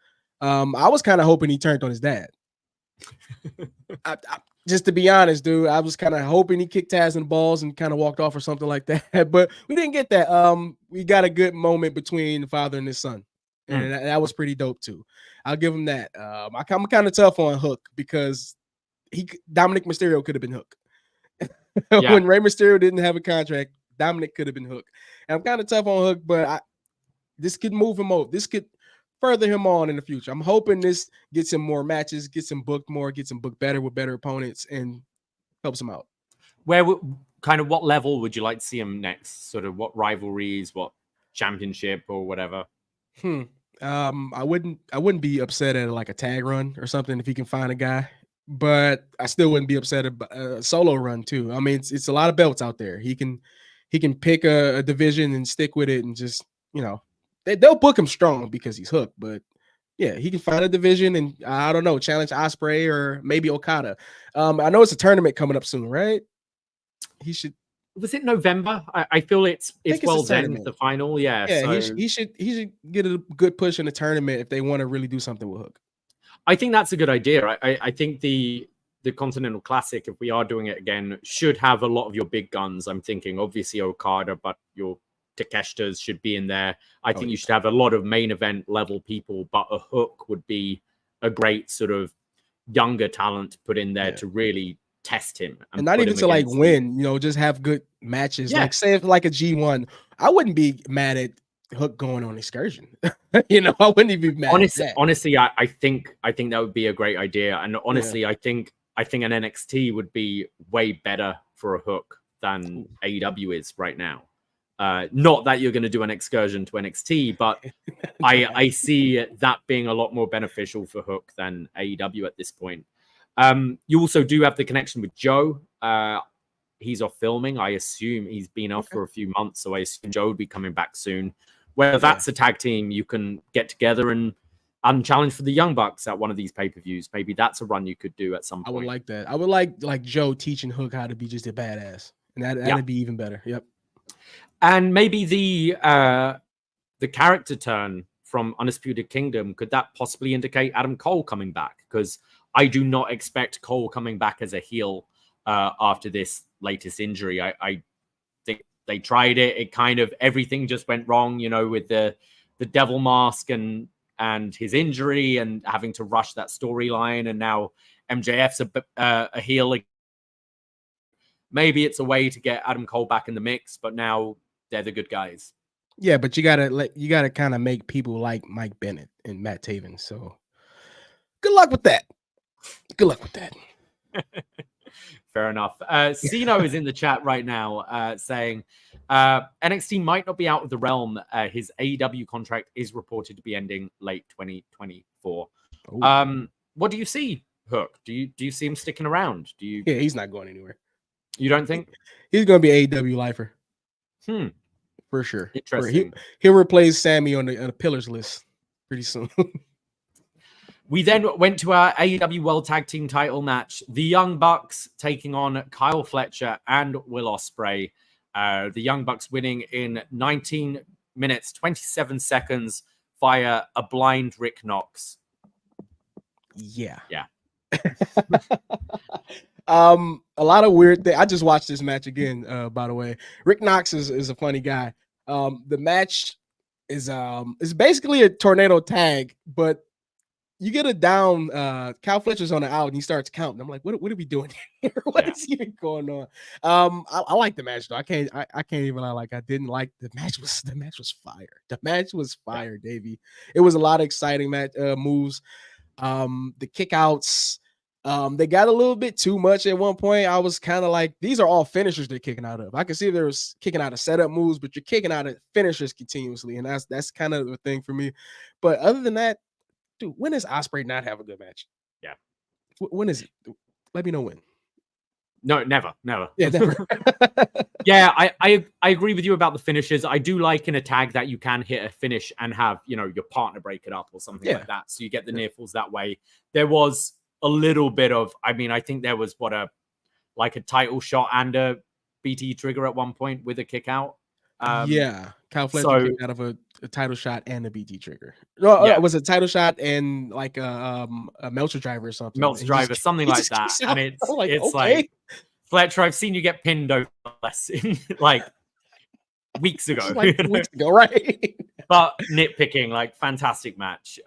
I was kind of hoping he turned on his dad. Just to be honest, dude, I was kind of hoping he kicked Taz in the balls and kind of walked off or something like that. But we didn't get that. We got a good moment between the father and his son. And that was pretty dope too. I'll give him that. I'm kind of tough on Hook because Dominic Mysterio could have been Hook. When Rey Mysterio didn't have a contract, Dominic could have been Hook. And I'm kind of tough on Hook, but this could move him over. This could further him on in the future. I'm hoping this gets him more matches, gets him booked more, gets him booked better with better opponents, and helps him out. What level would you like to see him next? Sort of what rivalries, what championship or whatever? I wouldn't be upset at like a tag run or something if he can find a guy, but I still wouldn't be upset about a solo run too. I mean, it's a lot of belts out there. He can pick a division and stick with it and just, you know, they'll book him strong because he's Hook, but yeah, he can find a division and I don't know, challenge Ospreay or maybe Okada. I know it's a tournament coming up soon, right? He should. Was it November? I feel it's World's End, the final. Yeah. Yeah, so he should get a good push in the tournament if they want to really do something with Hook. I think that's a good idea. I think the Continental Classic, if we are doing it again, should have a lot of your big guns. I'm thinking obviously Okada, but your Takeshita's should be in there. I think you should have a lot of main event level people, but a Hook would be a great sort of younger talent to put in there to really test him. And not even to like win, you know, just have good matches. Like say if like a G1, I wouldn't be mad at Hook going on excursion. You know, I wouldn't even be mad at that. Honestly, I think that would be a great idea. And honestly, I think an NXT would be way better for a Hook than AEW is right now. Not that you're going to do an excursion to NXT, but I see that being a lot more beneficial for Hook than AEW at this point. You also do have the connection with Joe. He's off filming. I assume he's been off for a few months, so I assume Joe would be coming back soon. Whether that's a tag team, you can get together and challenge for the Young Bucks at one of these pay-per-views. Maybe that's a run you could do at some point. I would like that. I would like Joe teaching Hook how to be just a badass, and that'd be even better. Yep. And maybe the character turn from Undisputed Kingdom, could that possibly indicate Adam Cole coming back? Because I do not expect Cole coming back as a heel after this latest injury. I think they tried it. It kind of, everything just went wrong, you know, with the devil mask and his injury and having to rush that storyline. And now MJF's a heel. Maybe it's a way to get Adam Cole back in the mix, but now they're the good guys. Yeah, but you gotta kind of make people like Mike Bennett and Matt Taven. So good luck with that. Good luck with that. Fair enough. Sino is in the chat right now saying NXT might not be out of the realm. His AEW contract is reported to be ending late 2024. What do you see, Hook? Do you see him sticking around? Yeah, he's not going anywhere. You don't think? He's going to be AEW lifer. For sure. Interesting. He'll replace Sammy on the pillars list pretty soon. We then went to our AEW World Tag Team title match. The Young Bucks taking on Kyle Fletcher and Will Ospreay. The Young Bucks winning in 19 minutes, 27 seconds via a blind Rick Knox. Yeah. Yeah. A lot of weird things. I just watched this match again, by the way. Rick Knox is a funny guy. The match is basically a tornado tag, but you get a down. Kyle Fletcher's on the out and he starts counting. I'm like, what are we doing here? What is even going on? I like the match though. I can't even lie. Like I didn't like the match. The match was fire. The match was fire, Davie. It was a lot of exciting moves. The kickouts. They got a little bit too much at one point. I was kind of like, these are all finishers they're kicking out of. I can see if there was kicking out of setup moves, but you're kicking out of finishers continuously, and that's kind of the thing for me. But other than that, dude, when does Ospreay not have a good match? Yeah. When is it? Let me know when. No, never. Yeah, never. Yeah, I agree with you about the finishes. I do like in a tag that you can hit a finish and have, your partner break it up or something like that. So you get the near falls that way. There was a little bit of, I think there was a title shot and a BT trigger at one point with a kick out. Kyle Fletcher kicked out of a title shot and a BT trigger. No, it was a title shot and like a Meltzer driver or something. Meltzer driver, something like that. And it's like, Fletcher, I've seen you get pinned over less in like weeks ago. Weeks ago, right? But nitpicking, like fantastic match.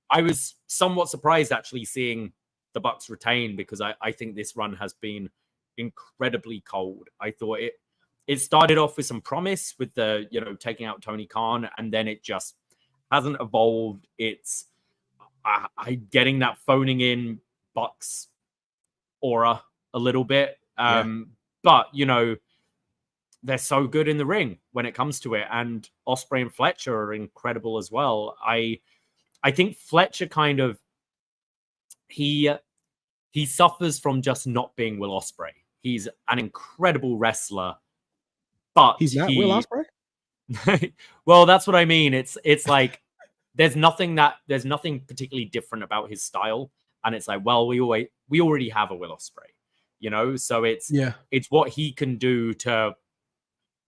I was somewhat surprised actually seeing the Bucks retain because I think this run has been incredibly cold. I thought it started off with some promise with the, taking out Tony Khan, and then it just hasn't evolved. It's I getting that phoning in Bucks aura a little bit. But, they're so good in the ring when it comes to it. And Ospreay and Fletcher are incredible as well. I think Fletcher kind of, he suffers from just not being Will Ospreay. He's an incredible wrestler, but he's not Will Ospreay. Well, that's what I mean. It's like there's nothing particularly different about his style, and it's like, well, we already have a Will Ospreay, so it's what he can do to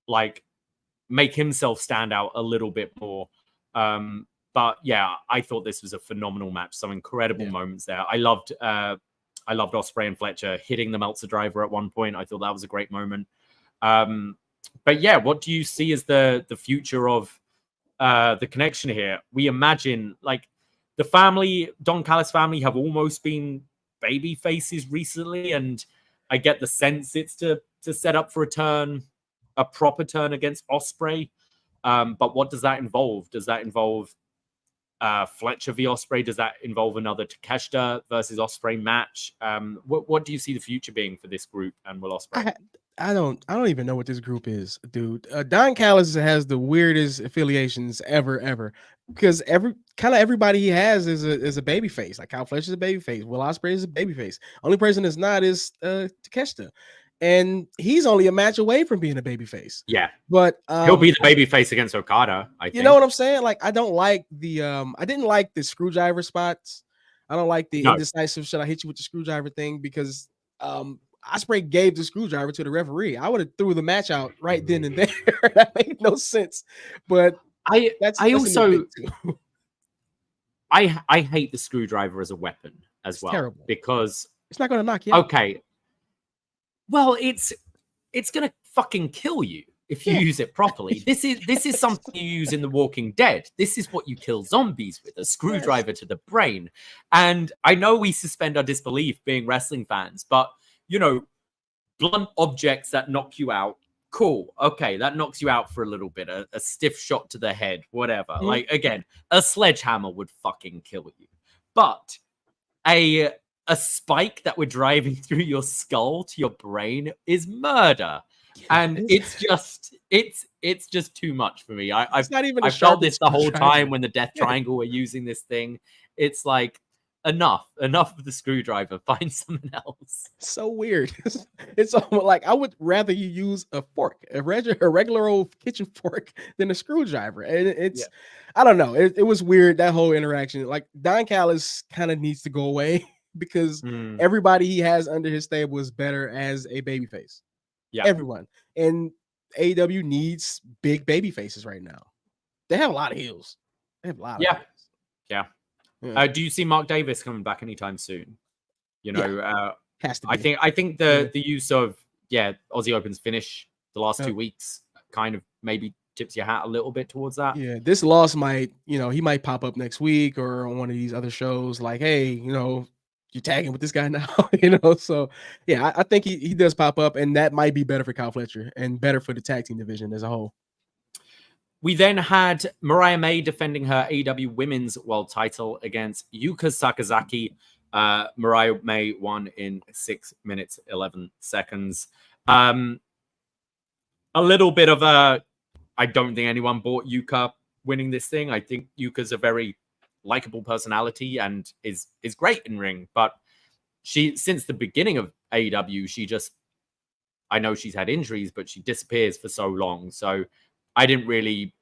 like make himself stand out a little bit more. But yeah, I thought this was a phenomenal match. Some incredible moments there. I loved Ospreay and Fletcher hitting the Meltzer driver at one point. I thought that was a great moment. But yeah, what do you see as the future of the connection here? We imagine like the family, Don Callis family, have almost been baby faces recently, and I get the sense it's to set up for a proper turn against Ospreay. But what does that involve? Does that involve Fletcher v Ospreay? Does that involve another Takeshita versus Ospreay match? What do you see the future being for this group and Will Ospreay? I don't even know what this group is, dude. Don Callis has the weirdest affiliations ever, because everybody he has is a baby face. Like Kyle Fletcher's a baby face, Will Ospreay is a baby face. Only person that's not is Takeshita, and he's only a match away from being a baby face. Yeah, but he'll be the baby face against Okada. I think. You know what I'm saying? Like I don't like the I didn't like the screwdriver spots. I don't like the indecisive shit. I hit you with the screwdriver thing because Ospreay gave the screwdriver to the referee. I would have threw the match out right then and there. That made no sense. But I hate the screwdriver as a weapon as well. Terrible. Because it's not going to knock you out. Okay. Well, it's going to fucking kill you if you use it properly. This is something you use in The Walking Dead. This is what you kill zombies with, a screwdriver to the brain. And I know we suspend our disbelief being wrestling fans, but blunt objects that knock you out, cool. Okay, that knocks you out for a little bit. A stiff shot to the head, whatever. Mm-hmm. Like, again, a sledgehammer would fucking kill you. But a spike that we're driving through your skull to your brain is murder. And it's just too much for me. I've felt this the whole time when the Death Triangle were using this thing. It's like, enough of the screwdriver. Find something else. So weird. It's almost like I would rather you use a fork, a regular old kitchen fork, than a screwdriver. And it's, I don't know. It was weird, that whole interaction. Like Don Callis kind of needs to go away because everybody he has under his stable is better as a babyface. Yeah, everyone. And AEW needs big baby faces right now. They have a lot of heels. They have a lot of heels. Yeah. Yeah. Do you see Mark Davis coming back anytime soon? You know, has to be. I think the use of Aussie Open's finish the last 2 weeks kind of maybe tips your hat a little bit towards that. Yeah, this loss might, he might pop up next week or on one of these other shows like, hey, you're tagging with this guy now, So yeah, I think he does pop up, and that might be better for Kyle Fletcher and better for the tag team division as a whole. We then had Mariah May defending her AEW Women's World Title against Yuka Sakazaki. Mariah May won in 6 minutes, 11 seconds. A little bit of I don't think anyone bought Yuka winning this thing. I think Yuka's a very likable personality and is great in ring. But since the beginning of AEW, I know she's had injuries, but she disappears for so long. So I didn't really.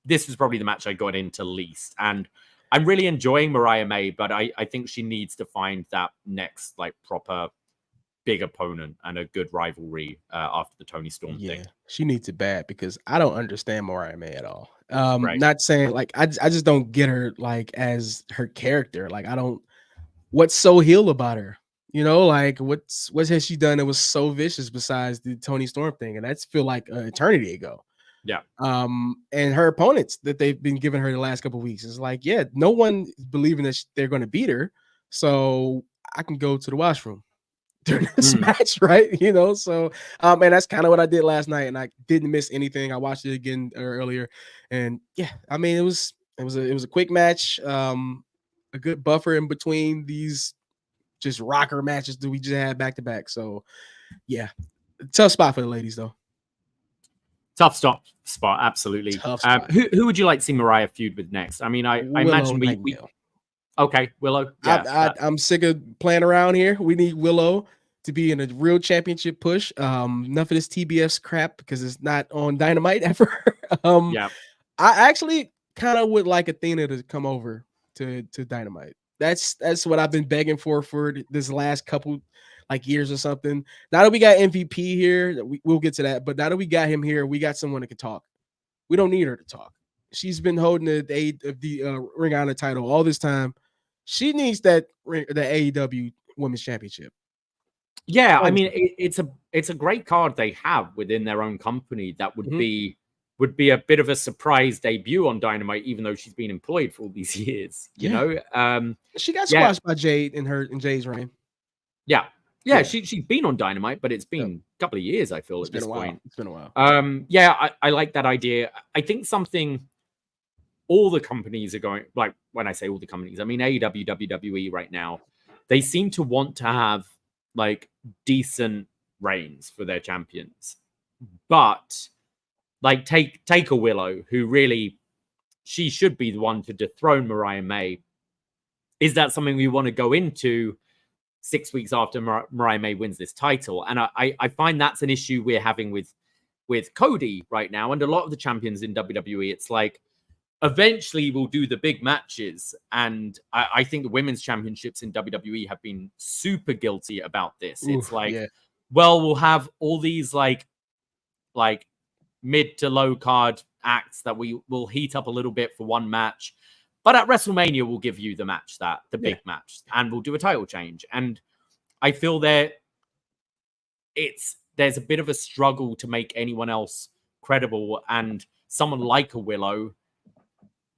This was probably the match I got into least, and I'm really enjoying Mariah May, but I think she needs to find that next proper big opponent and a good rivalry after the Tony Storm thing. She needs it bad because I don't understand Mariah May at all. Right. Not saying I just don't get her as her character. I don't. What's so heel about her? What has she done that was so vicious besides the Tony Storm thing? And that's feel like an eternity ago. Yeah. And her opponents that they've been giving her the last couple of weeks is no one is believing that they're going to beat her. So I can go to the washroom during this match, right? So and that's kind of what I did last night, and I didn't miss anything. I watched it again earlier, and I mean it was a quick match, a good buffer in between these just rocker matches that we just had back to back. So tough spot for the ladies though. Tough spot, absolutely. Tough spot. Who would you like to see Mariah feud with next? I mean, I imagine we okay, Willow. Yeah, I'm sick of playing around here. We need Willow to be in a real championship push. Enough of this TBS crap because it's not on Dynamite ever. I actually kind of would like Athena to come over to Dynamite. That's what I've been begging for this last couple years or something. Now that we got MVP here, we'll get to that. But now that we got him here, we got someone that can talk. We don't need her to talk. She's been holding the Ring of Honor title all this time. She needs the AEW Women's Championship. Yeah, I mean it's a great card they have within their own company that would be a bit of a surprise debut on Dynamite, even though she's been employed for all these years. You know, she got squashed by Jade in Jay's reign. Yeah, she's been on Dynamite, but it's been a couple of years, I feel, at this point. It's been a while. I like that idea. I think something all the companies are going, when I say all the companies, I mean AEW, WWE right now, they seem to want to have decent reigns for their champions. But take a Willow, who really, she should be the one to dethrone Mariah May. Is that something we want to go into 6 weeks after Mariah May wins this title? And I find that's an issue we're having with Cody right now. And a lot of the champions in WWE, it's eventually we'll do the big matches. And I think the women's championships in WWE have been super guilty about this. It's we'll have all these mid to low card acts that we will heat up a little bit for one match. But at WrestleMania, we'll give you the big match, and we'll do a title change. And I feel there's a bit of a struggle to make anyone else credible. And someone like a Willow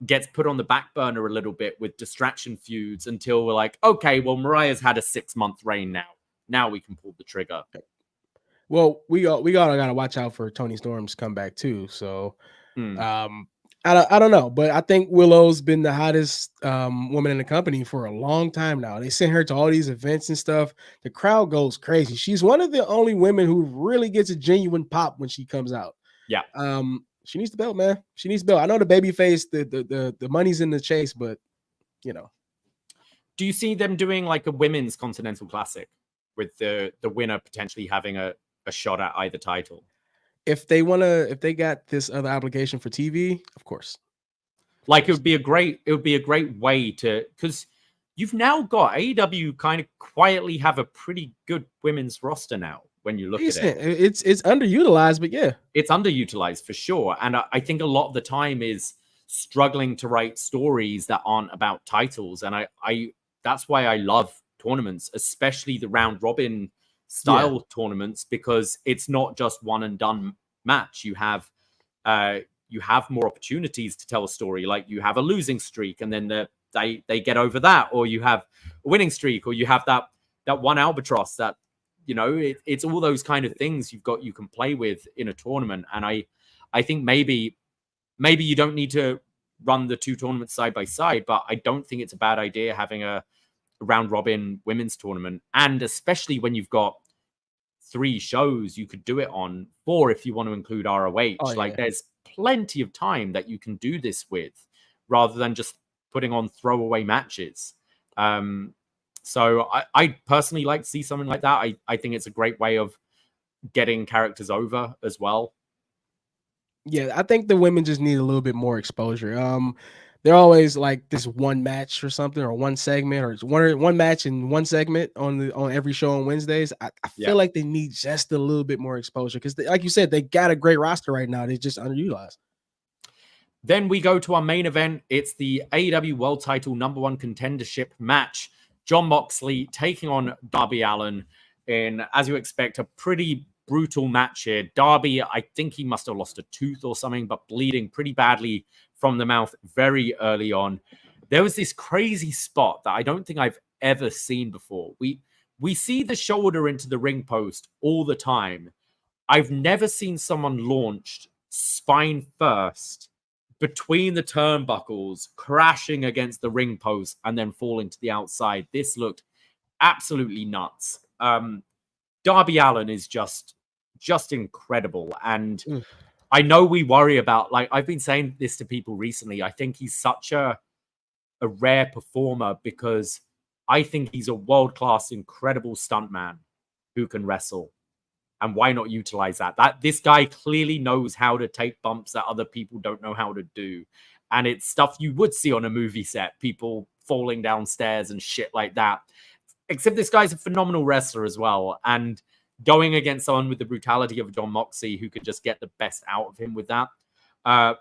gets put on the back burner a little bit with distraction feuds until we're okay, well, Mariah's had a 6-month reign now. Now we can pull the trigger. Well, we gotta watch out for Tony Storm's comeback too. So, I don't know, but I think Willow's been the hottest woman in the company for a long time now. They send her to all these events and stuff. The crowd goes crazy. She's one of the only women who really gets a genuine pop when she comes out. Yeah. She needs the belt, man. She needs the belt. I know the baby face, the money's in the chase, but Do you see them doing like a women's Continental Classic with the winner potentially having a shot at either title? If they got this other obligation for TV, of course. Like it would be a great way to, because you've now got AEW kind of quietly have a pretty good women's roster now when you look at it. It's underutilized, but yeah. It's underutilized for sure. And I think a lot of the time is struggling to write stories that aren't about titles. And I that's why I love tournaments, especially the round robin style tournaments, because it's not just one and done match. You have more opportunities to tell a story. Like you have a losing streak and then they get over that, or you have a winning streak, or you have that one albatross that, you know, it's all those kind of things you can play with in a tournament. And I think maybe you don't need to run the two tournaments side by side, but I don't think it's a bad idea having a round robin women's tournament. And especially when you've got 3 shows you could do it on, 4 if you want to include ROH. There's plenty of time that you can do this with, rather than just putting on throwaway matches. So I personally like to see something like that. I think it's a great way of getting characters over as well. Yeah, I think the women just need a little bit more exposure. They're always like this one match or something, or one segment, or one match and one segment on every show on Wednesdays. I feel like they need just a little bit more exposure because, like you said, they got a great roster right now. They're just underutilized. Then we go to our main event. It's the AEW World Title #1 contendership match. Jon Moxley taking on Darby Allin in, as you expect, a pretty brutal match here. Darby, I think he must have lost a tooth or something, but bleeding pretty badly from the mouth very early on. There was this crazy spot that I don't think I've ever seen before. We see the shoulder into the ring post all the time. I've never seen someone launched spine first between the turnbuckles, crashing against the ring post and then falling to the outside. This looked absolutely nuts. Darby Allin is just incredible. And I know we worry about, like, I've been saying this to people recently. I think he's such a rare performer because I think he's a world-class, incredible stuntman who can wrestle. And why not utilize that? This guy clearly knows how to take bumps that other people don't know how to do. And it's stuff you would see on a movie set, people falling downstairs and shit like that. Except this guy's a phenomenal wrestler as well. And going against someone with the brutality of Jon Moxley, who could just get the best out of him with that. I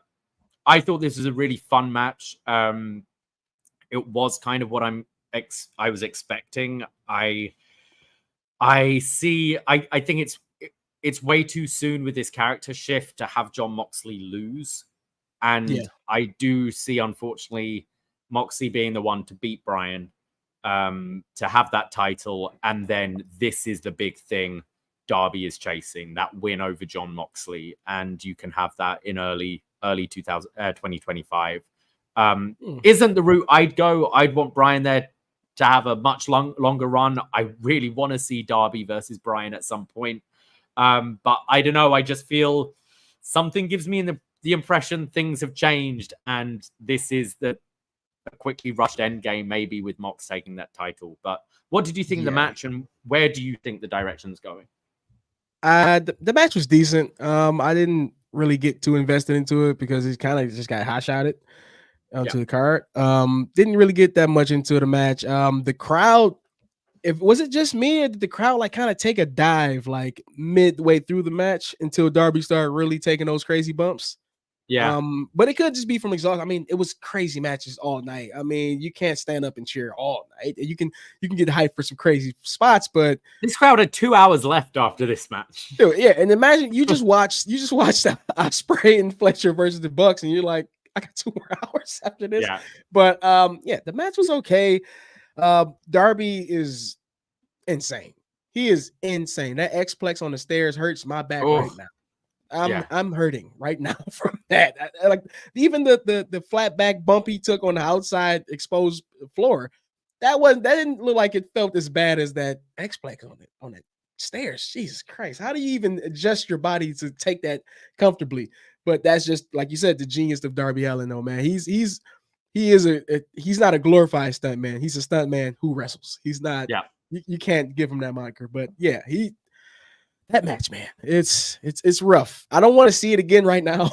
thought this was a really fun match. It was kind of what I was expecting. I think it's way too soon with this character shift to have Jon Moxley lose. And I do see, unfortunately, Moxley being the one to beat Bryan, to have that title. And then this is the big thing Darby is chasing, that win over Jon Moxley. And you can have that in early 2025. Isn't the route I'd go. I'd want Bryan there to have a much longer run. I really want to see Darby versus Bryan at some point. But I don't know. I just feel something gives me the impression things have changed. And this is a quickly rushed end game, maybe with Mox taking that title. But what did you think of the match, and where do you think the direction's going? The match was decent. I didn't really get too invested into it because he kind of just got hot-shotted onto the card. Didn't really get that much into the match. The crowd, was it just me, or did the crowd like kind of take a dive like midway through the match until Darby started really taking those crazy bumps? Yeah. But it could just be from exhaustion. I mean, it was crazy matches all night. I mean, you can't stand up and cheer all night. You can get hyped for some crazy spots, but this crowd had 2 hours left after this match. Dude, yeah, and imagine you just watched Ospreay and Fletcher versus the Bucks, and you're like, I got 2 more hours after this. Yeah. But the match was okay. Darby is insane. He is insane. That X-Plex on the stairs hurts my back right now. I'm hurting right now from that. Like even the flat back bump he took on the outside exposed floor, that didn't look like it felt as bad as that X-Plex on that stairs. Jesus Christ, how do you even adjust your body to take that comfortably? But that's just, like you said, the genius of Darby Allin, though, man. He's he's not a glorified stunt man. He's a stunt man who wrestles. He's not. Yeah. You can't give him that moniker. But yeah, that match, man, it's rough. I don't want to see it again right now.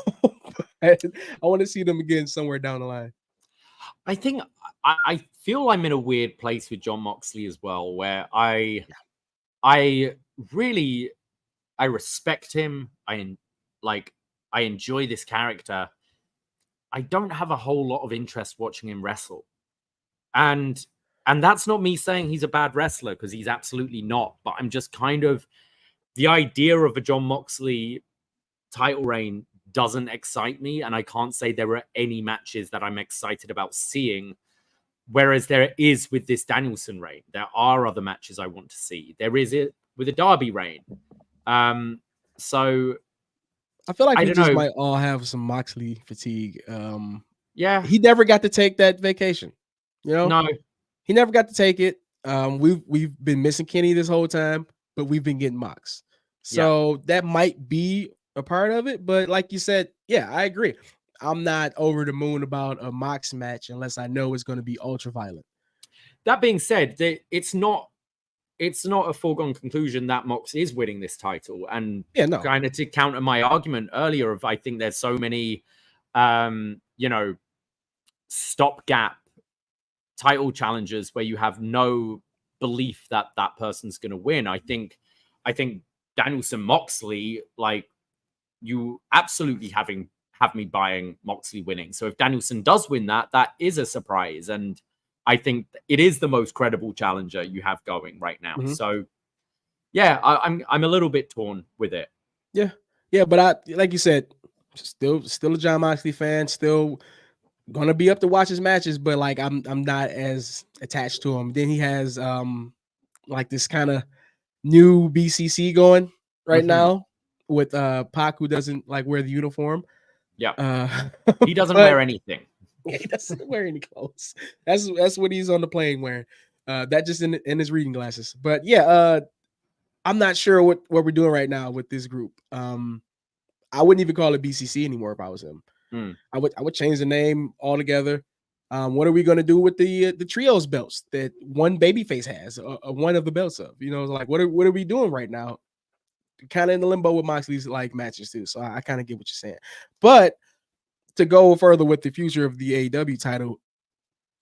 I want to see them again somewhere down the line. I think I feel I'm in a weird place with Jon Moxley as well, where I really respect him. I enjoy this character. I don't have a whole lot of interest watching him wrestle. And that's not me saying he's a bad wrestler, because he's absolutely not. But I'm just kind of, the idea of a Jon Moxley title reign doesn't excite me. And I can't say there are any matches that I'm excited about seeing. Whereas there is with this Danielson reign. There are other matches I want to see. There is it with a Darby reign. So I feel like we just might all have some Moxley fatigue. Yeah. He never got to take that vacation. You know? No. He never got to take it. We've been missing Kenny this whole time, but we've been getting Mox. So that might be a part of it. But like you said, yeah, I agree. I'm not over the moon about a Mox match unless I know it's going to be ultra violent. That being said, it's not a foregone conclusion that Mox is winning this title. And kind of to counter my argument earlier of, I think there's so many, stopgap title challenges where you have no belief that that person's going to win. I think Danielson Moxley, like, you absolutely have me buying Moxley winning. So if Danielson does win that is a surprise. And I think it is the most credible challenger you have going right now. Mm-hmm. So yeah, I'm a little bit torn with it. Yeah. Yeah. But I, like you said, still a Jon Moxley fan, still gonna be up to watch his matches, but like I'm not as attached to him. Then he has like this kind of new BCC going right now with Pac, who doesn't like wear the uniform. Yeah. He doesn't wear anything. He doesn't wear any clothes. That's what he's on the plane wearing. That just in his reading glasses. But yeah, I'm not sure what we're doing right now with this group. I wouldn't even call it BCC anymore if I was him. I would change the name altogether. What are we going to do with the trios belts that one babyface has, one of the belts of? You know, like what are we doing right now? Kind of in the limbo with Moxley's like matches too. So I kind of get what you're saying. But to go further with the future of the AEW title,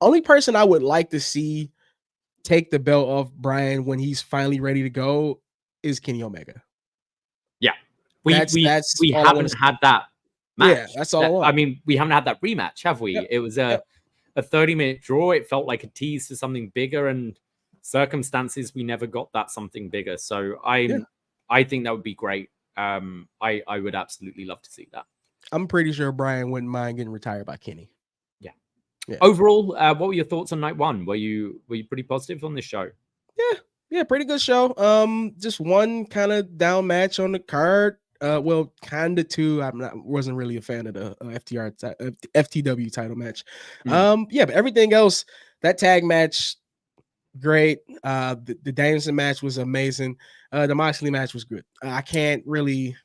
only person I would like to see take the belt off Bryan when he's finally ready to go is Kenny Omega. Yeah, we haven't had that match. Yeah, that's all I want. I mean, we haven't had that rematch, have we? Yep. It was a 30-minute draw. It felt like a tease to something bigger, and circumstances we never got that something bigger. So I think that would be great. I would absolutely love to see that. I'm pretty sure Bryan wouldn't mind getting retired by Kenny. Yeah. Overall, what were your thoughts on night one? Were you pretty positive on this show? Yeah, pretty good show. Just one kind of down match on the card. Well, kind of two. Wasn't really a fan of the FTW title match. But everything else, that tag match, great. The Danielson match was amazing. The Moxley match was good. I can't really,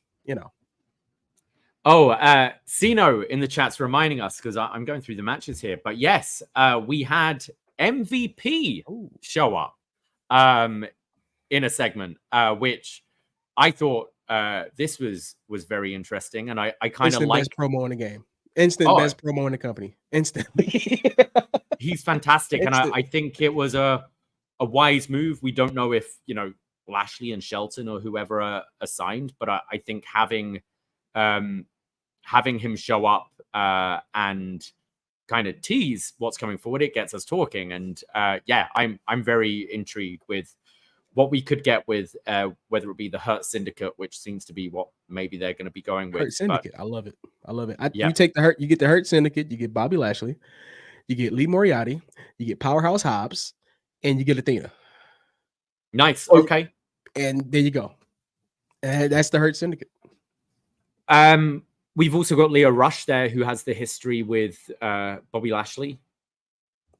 Sino in the chat's reminding us, because I'm going through the matches here. But yes, we had MVP show up in a segment, which I thought this was very interesting, and I kind of like best promo in the game. Best promo in the company. Instantly. He's fantastic, and I think it was a wise move. We don't know if Lashley and Shelton or whoever are assigned, but I think having him show up and kind of tease what's coming forward, it gets us talking. And I'm very intrigued with what we could get with whether it be the Hurt Syndicate, which seems to be what maybe they're going to be going with. Hurt Syndicate, I love it. You take you get the Hurt Syndicate, you get Bobby Lashley, you get Lee Moriarty, you get Powerhouse Hobbs, and you get Athena. Nice. Okay. And there you go. And that's the Hurt Syndicate. We've also got Leo Rush there, who has the history with Bobby Lashley.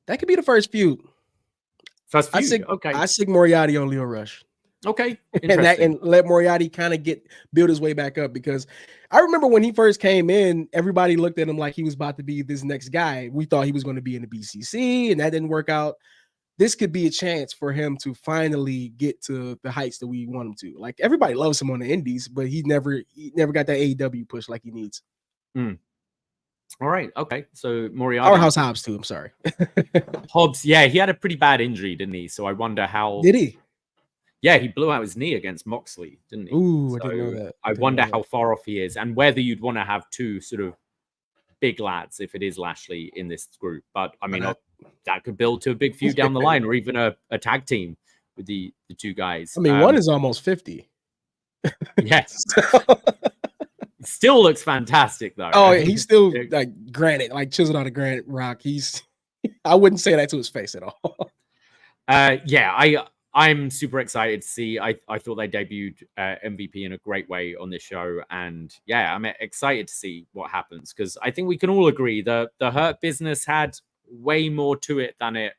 That could be the first feud. Okay. I sig Moriarty on Leo Rush. Okay, and let Moriarty kind of build his way back up, because I remember when he first came in, everybody looked at him like he was about to be this next guy. We thought he was going to be in the BCC, and that didn't work out. This could be a chance for him to finally get to the heights that we want him to. Like, everybody loves him on the Indies, but he never got that AEW push like he needs. All right, okay. So Moriarty, Powerhouse Hobbs too. I'm sorry, Hobbs. Yeah, he had a pretty bad injury, didn't he? So I wonder how. Did he? Yeah, he blew out his knee against Moxley, didn't he? Ooh, So I didn't know that. I wonder how far off he is, and whether you'd want to have two sort of big lads if it is Lashley in this group. But I mean, that could build to a big feud down the line, or even a tag team with the two guys. I mean, one is almost 50. Yes. Still looks fantastic though. Oh, he's still like granite, like chiseled on a granite rock. I wouldn't say that to his face at all. I'm super excited to see. I thought they debuted MVP in a great way on this show, and yeah, I'm excited to see what happens, because I think we can all agree the Hurt Business had way more to it than it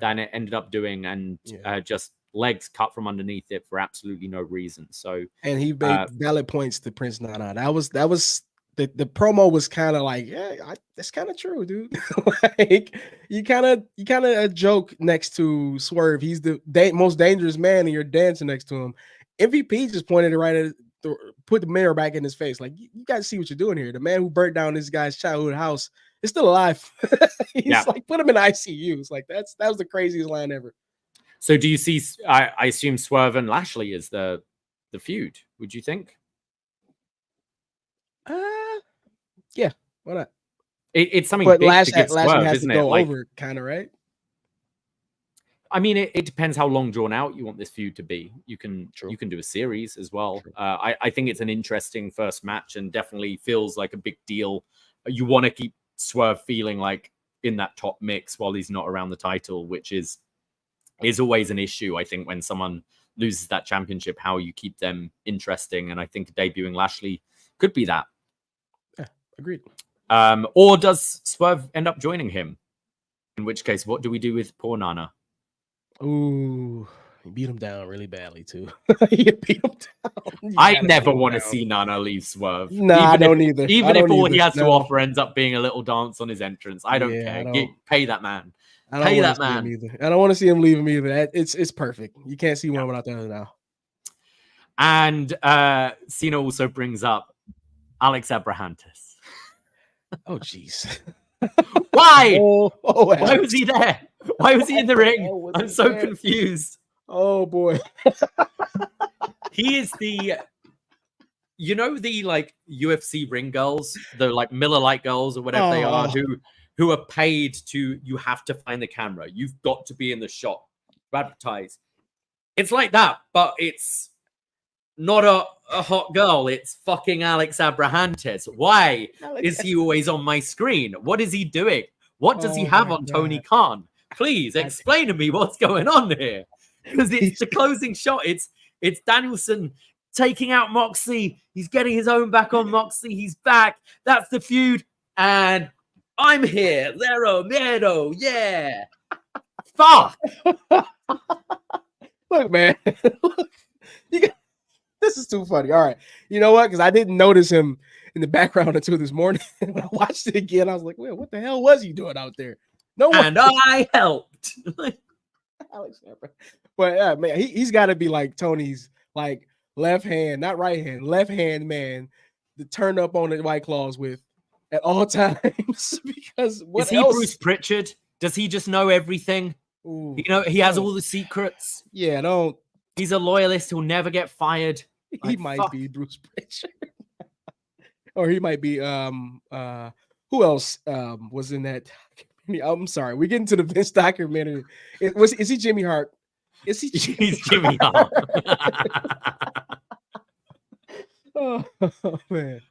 ended up doing, and just legs cut from underneath it for absolutely no reason. So, and he made valid points to Prince Nana. That was the promo was kind of like, that's kind of true, dude. Like, you kind of joke next to Swerve. He's the most dangerous man, and you're dancing next to him. MVP just pointed it right at, put the mirror back in his face. Like, you guys see what you're doing here. The man who burnt down this guy's childhood house is still alive. He's like, put him in ICU. It's like, that was the craziest line ever. So do you see, I assume Swerve and Lashley is the feud, would you think? Yeah, why not? It's something big to give Swerve, has isn't to go it? over, kind of, right? I mean, it depends how long drawn out you want this feud to be. You can do a series as well. I think it's an interesting first match, and definitely feels like a big deal. You want to keep Swerve feeling like in that top mix while he's not around the title, which is always an issue, I think, when someone loses that championship, how you keep them interesting. And I think debuting Lashley could be that. Agreed. Or does Swerve end up joining him? In which case, what do we do with poor Nana? Ooh, he beat him down really badly too. He beat him down. I never want to see Nana leave Swerve. No, I don't either. Even if all he has to offer ends up being a little dance on his entrance, I don't care. Pay that man. Pay that man. I don't want to see him leave him either. It's perfect. You can't see one without the other now. And Cena also brings up Alex Abrahantes. Oh, jeez. Why? Why was he there? Why was he in the ring? I'm so confused. Oh, boy. He is the like UFC ring girls, the like Miller Lite girls or whatever they are, who are paid to, you have to find the camera. You've got to be in the shot to advertise. It's like that, but it's not a hot girl. It's fucking Alex Abrahantes. Why is he always on my screen? What is he doing? What does he have on Tony Khan? Please explain to me what's going on here. Because it's the closing shot. It's Danielson taking out Moxley. He's getting his own back on Moxley. He's back. That's the feud. And I'm here. Zero Miedo. Yeah. Fuck. Look, man. Look. This is too funny. All right. You know what? Because I didn't notice him in the background until this morning. When I watched it again, I was like, well, what the hell was he doing out there? No one. And I helped. Alex, but yeah, man, he's got to be like Tony's like left hand, not right hand, left hand man to turn up on the White Claws with at all times. Because what is he else? Bruce Pritchard? Does he just know everything? Ooh, he has all the secrets. Yeah, don't. He's a loyalist. He'll never get fired. He might be Bruce Pritchard. Or he might be who else was in that? I'm sorry, we're getting to the Vince documentary. Is he Jimmy Hart? Is he? He's Jimmy Hart. Oh man.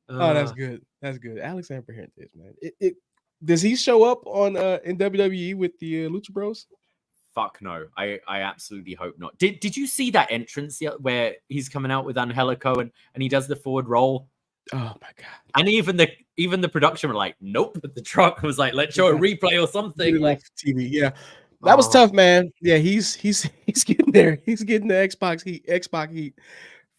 Oh, that's good. That's good. Alex Abrahantes, man. Does he show up on in WWE with the Lucha Bros? Fuck no. I absolutely hope not. Did you see that entrance where he's coming out with Angelico and he does the forward roll? Oh my god. And even the production were like, nope. The truck was like, let's show a replay or something. Like TV, yeah. That was tough, man. Yeah, he's getting there. He's getting the Xbox heat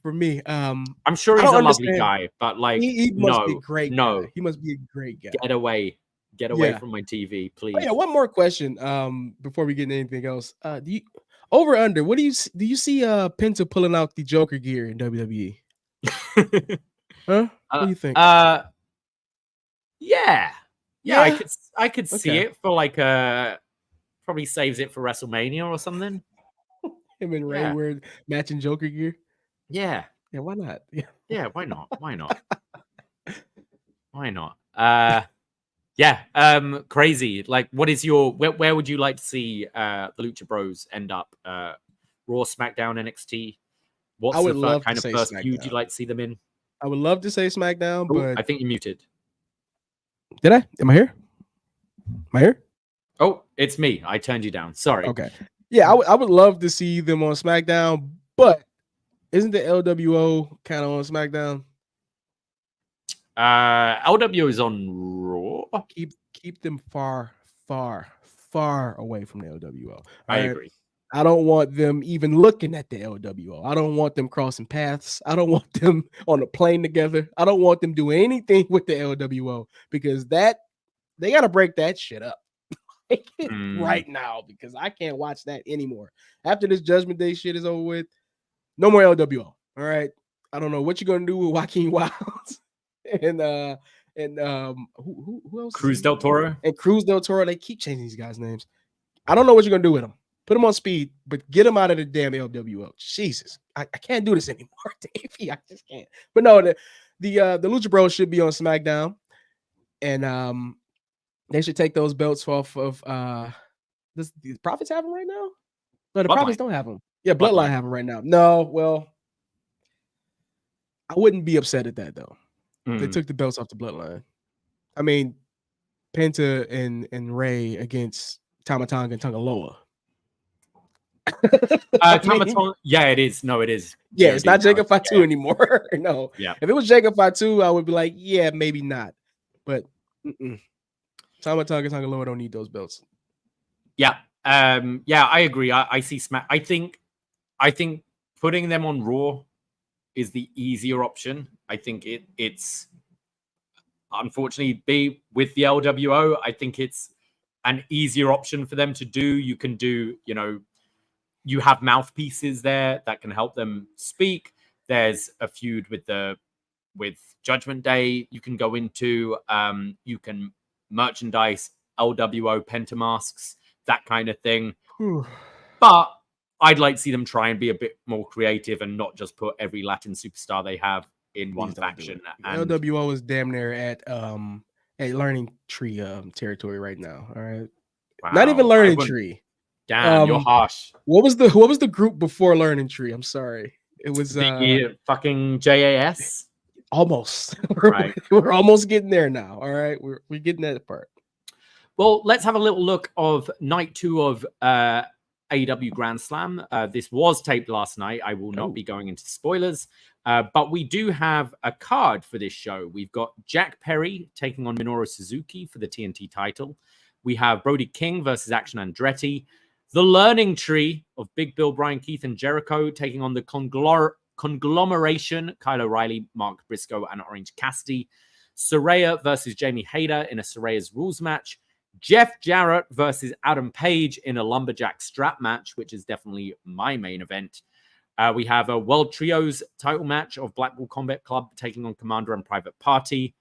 for me. I'm sure I he's don't a lovely understand. guy, but like, He must be a no, great no, guy. He must be a great guy. get away Yeah. from my TV, Oh, please. yeah, one more question. Before we get into anything else, do you over under? What do you see? Penta pulling out the Joker gear in WWE? Huh? What do you think? Yeah, Yeah? I could see Okay. it for like probably saves it for WrestleMania or something. Him and Ray Yeah. wearing matching Joker gear. Yeah, Yeah, why not? Yeah. yeah. Why not? Why not? Why not? Yeah. Crazy. Like, what is your where would you like to see the Lucha Bros end up? Raw, SmackDown, NXT. What's I would the love kind to of say first feud SmackDown. you'd like to see them in? I would love to say SmackDown, Oh, but I think you're muted. did I? Am I here? Am I here? Oh, it's me. I turned you down. Sorry. Okay. Yeah, I would love to see them on SmackDown, but isn't the LWO kind of on SmackDown? LWO is on Raw. Keep them far away from the LWO. I agree. I don't want them even looking at the LWO. I don't want them crossing paths. I don't want them on a plane together. I don't want them doing anything with the LWO because they got to break that shit up right now because I can't watch that anymore. After this Judgment Day shit is over with, no more LWO. All right. I don't know what you're gonna do with Joaquin Wilds and who else? Cruz del Toro. And Cruz del Toro. They keep changing these guys' names. I don't know what you're gonna do with them. Put them on speed, but get them out of the damn LWO. Jesus, I can't do this anymore, Davey. I just can't. But no, the Lucha Bros should be on SmackDown, and they should take those belts off of the Profits have them right now. No, the Profits don't have them. Yeah, Bloodline have them right now. No, well, I wouldn't be upset at that though. They took the belts off the Bloodline. I mean, Penta and Ray against Tama Tonga and Tongaloa. Yeah, it is. No, it is. Yeah, it's not Jacob Fatu anymore. No. Yeah. If it was Jacob Fatu, I would be like, yeah, maybe not. But Tama Tonga and Tongaloa don't need those belts. Yeah. Yeah, I agree. I see Smack. I think putting them on Raw is the easier option. I think it's unfortunately with the LWO. I think it's an easier option for them to do. You can do, you have mouthpieces there that can help them speak. There's a feud with Judgment Day you can go into. You can merchandise LWO Penta masks, that kind of thing. But I'd like to see them try and be a bit more creative and not just put every Latin superstar they have in one faction. And LWO is damn near at Learning Tree territory right now. All right. Wow. Not even Learning Tree. Damn, you're harsh. What was the group before Learning Tree? I'm sorry. It was the fucking JAS. Almost. Right. We're almost getting there now. All right. We're getting that part. Well, let's have a little look of night 2 of AEW Grand Slam. This was taped last night. I will not be going into spoilers, but we do have a card for this show. We've got Jack Perry taking on Minoru Suzuki for the TNT title. We have Brody King versus Action Andretti. The Learning Tree of Big Bill, Brian Keith, and Jericho taking on the conglomeration, Kyle O'Reilly, Mark Briscoe, and Orange Cassidy. Saraya versus Jamie Hayter in a Saraya's Rules match. Jeff Jarrett versus Adam Page in a lumberjack strap match, which is definitely my main event. We have a World Trios title match of Blackpool Combat Club taking on Commander and Private Party.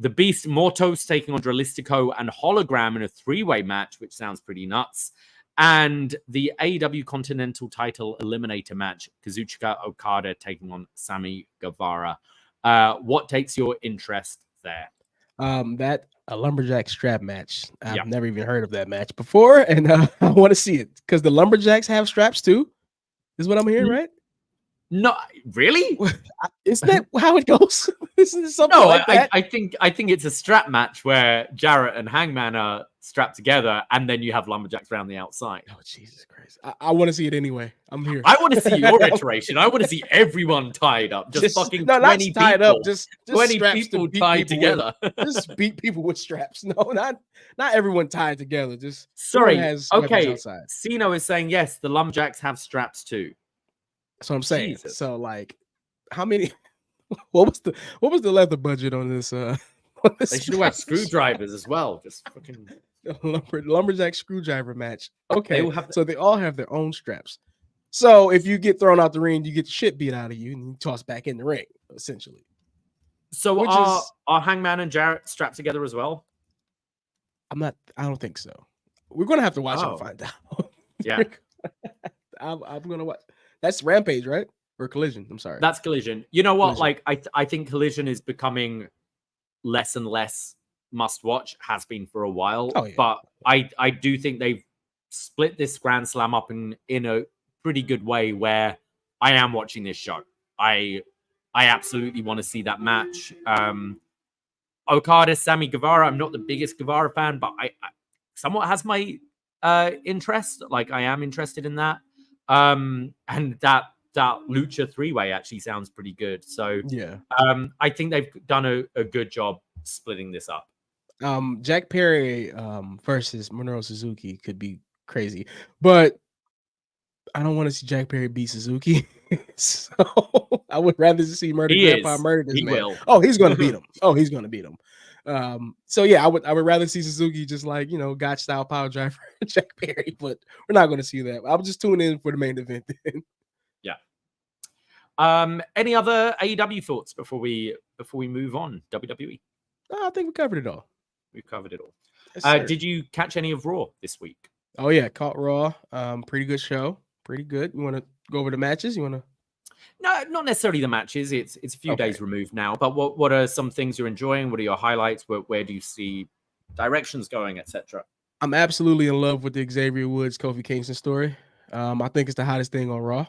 The Beast Mortos taking on Dralistico and Hologram in a 3-way match, which sounds pretty nuts. And the AEW Continental title eliminator match, Kazuchika Okada taking on Sammy Guevara. What takes your interest there? That a lumberjack strap match. I've never even heard of that match before, and I want to see it because the lumberjacks have straps too. Is what I'm hearing, right? No, really? Isn't that how it goes? Isn't it something No, like that? I think it's a strap match where Jarrett and Hangman are strapped together, and then you have lumberjacks around the outside. Oh, Jesus Christ. I want to see it anyway. I'm here. I want to see your iteration. I want to see everyone tied up. Just fucking no, 20 not tied people. up. Just 20 straps people to beat tied people together. Just beat people with straps. No, not everyone tied together. Just Sorry. has weapons outside. Sino is saying yes, the lumberjacks have straps too. That's what I'm saying. Jesus. So like, how many? What was the leather budget on this? They should have had screwdrivers as well. Just fucking lumberjack screwdriver match. Okay, have so they all have their own straps. So if you get thrown out the ring, you get the shit beat out of you and you toss back in the ring, essentially. So are Hangman and Jarrett strapped together as well? I don't think so. We're gonna have to watch and find out. Yeah. I'm gonna watch. That's Rampage, right? Or Collision. I'm sorry. That's Collision. You know what? Collision. Like I think Collision is becoming less and less must watch, has been for a while. Oh, yeah. But I do think they've split this Grand Slam up in a pretty good way where I am watching this show. I absolutely want to see that match. Okada, Sammy Guevara. I'm not the biggest Guevara fan, but I somewhat has my interest. Like I am interested in that. And that Lucha 3-way actually sounds pretty good. So yeah, I think they've done a good job splitting this up. Jack Perry versus Minoru Suzuki could be crazy, but I don't want to see Jack Perry beat Suzuki. So I would rather see Grandpa murder this man. Will. Oh, he's gonna beat him. He's gonna beat him. So yeah, I would rather see Suzuki just like, God style power driver Jack Perry, but we're not gonna see that. I'll just tune in for the main event then. Yeah. Any other AEW thoughts before we move on? WWE. I think we covered it all. We've covered it all. Yes, did you catch any of Raw this week? Oh yeah, caught Raw. Pretty good show. Pretty good. You want to go over the matches? You want to? No, not necessarily the matches. It's a few days removed now. But what are some things you're enjoying? What are your highlights? Where do you see directions going, etc.? I'm absolutely in love with the Xavier Woods Kofi Kingston story. I think it's the hottest thing on Raw.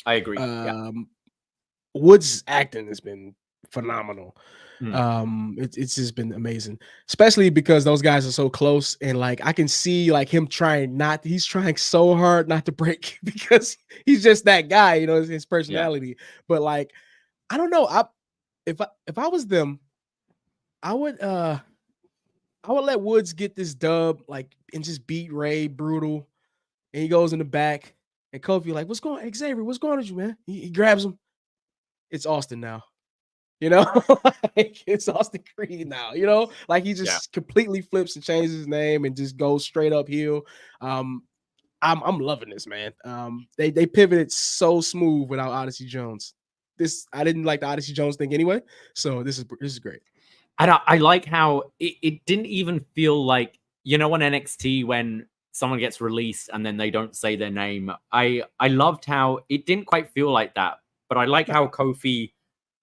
I agree. Woods' acting has been phenomenal. It's just been amazing, especially because those guys are so close, and like I can see like him he's trying so hard not to break because he's just that guy, his personality. Yeah. But like, I don't know. If I was them, I would let Woods get this dub and just beat Ray brutal, and he goes in the back, and Kofi like, what's going on, Xavier? What's going on with you, man? He grabs him. It's Austin now. Like it's Austin Creed now, like he just completely flips and changes his name and just goes straight uphill. I'm loving this, man. They pivoted so smooth without Odyssey Jones. I didn't like the Odyssey Jones thing anyway, so this is great. And I like how it didn't even feel like, on NXT when someone gets released and then they don't say their name. I loved how it didn't quite feel like that, but I like how Kofi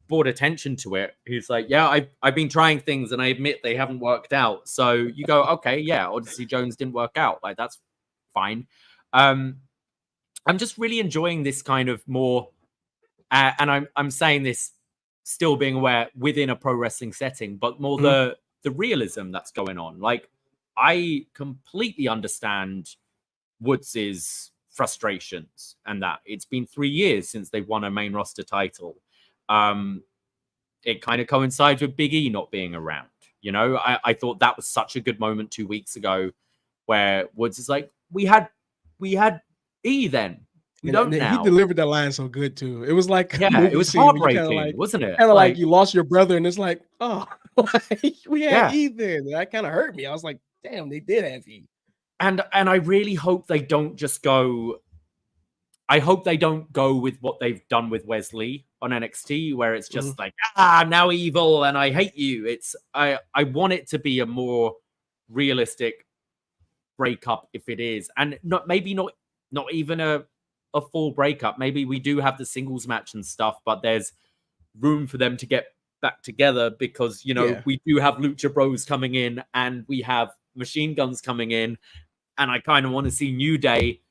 brought attention to it. He's like, yeah, I've been trying things and I admit they haven't worked out. So you go, okay, yeah, Odyssey Jones didn't work out. Like, that's fine. I'm just really enjoying this kind of more, and I'm saying this still being aware within a pro wrestling setting, but more the realism that's going on. Like, I completely understand Woods's frustrations and that it's been 3 years since they've won a main roster title. It kind of coincides with Big E not being around. I thought that was such a good moment 2 weeks ago where Woods is like, we had E then. We don't now. He delivered that line so good too. It was like, it was heartbreaking, wasn't it? Kind of like you lost your brother, and it's like, oh, we had E then. That kind of hurt me. I was like, damn, they did have E. And I really hope they don't just go. I hope they don't go with what they've done with Wesley on NXT, where it's just like, now evil and I hate you. I want it to be a more realistic breakup if it is, and not even a full breakup. Maybe we do have the singles match and stuff, but there's room for them to get back together because we do have Lucha Bros coming in and we have Machine Guns coming in, and I kind of want to see New Day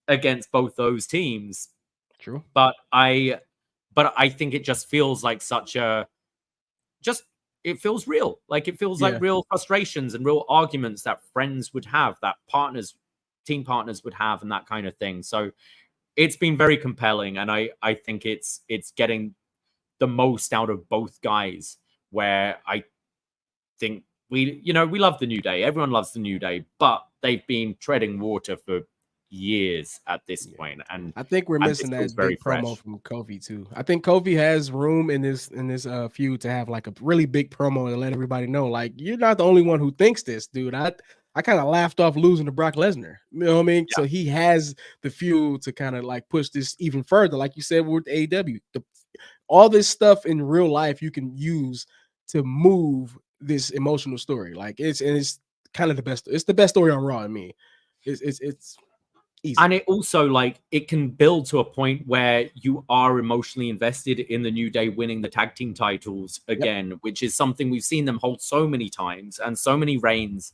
against both those teams. True. But I but I think it just feels like it feels real. Like it feels like real frustrations and real arguments that friends would have, that team partners would have, and that kind of thing. So it's been very compelling, and I think it's getting the most out of both guys, where I think we love the New Day. Everyone loves the New Day, but they've been treading water for years at this point, and I think we're missing that big promo from Kofi too. I think Kofi has room in this feud to have like a really big promo and let everybody know, like, you're not the only one who thinks this, dude. I kind of laughed off losing to Brock Lesnar. You know what I mean? Yeah. So he has the fuel to kind of like push this even further, like you said with AEW. All this stuff in real life you can use to move this emotional story. Like it's kind of the best. It's the best story on Raw. I mean, it's easy. And it also, like, it can build to a point where you are emotionally invested in the New Day winning the tag team titles again, which is something we've seen them hold so many times, and so many reigns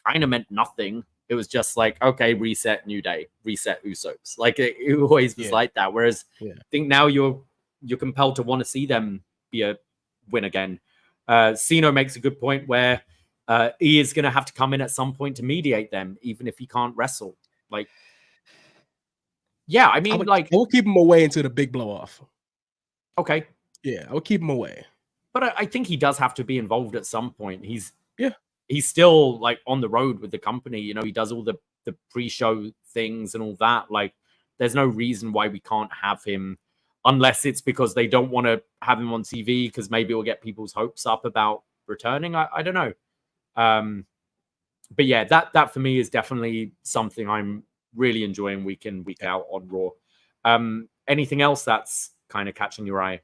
kind of meant nothing. It was just like, okay, reset New Day, reset Usos. Like it always was like that. Whereas I think now you're compelled to want to see them win again. Cena makes a good point where he is going to have to come in at some point to mediate them, even if he can't wrestle. Like, yeah, I mean, I will keep him away until the big blow off. Okay. Yeah, I will keep him away. But I think he does have to be involved at some point. He's still like on the road with the company. You know, he does all the pre-show things and all that. Like, there's no reason why we can't have him, unless it's because they don't want to have him on TV because maybe it will get people's hopes up about returning. I don't know. But yeah, that for me is definitely something I'm really enjoying week in, week out on Raw. Anything else that's kind of catching your eye?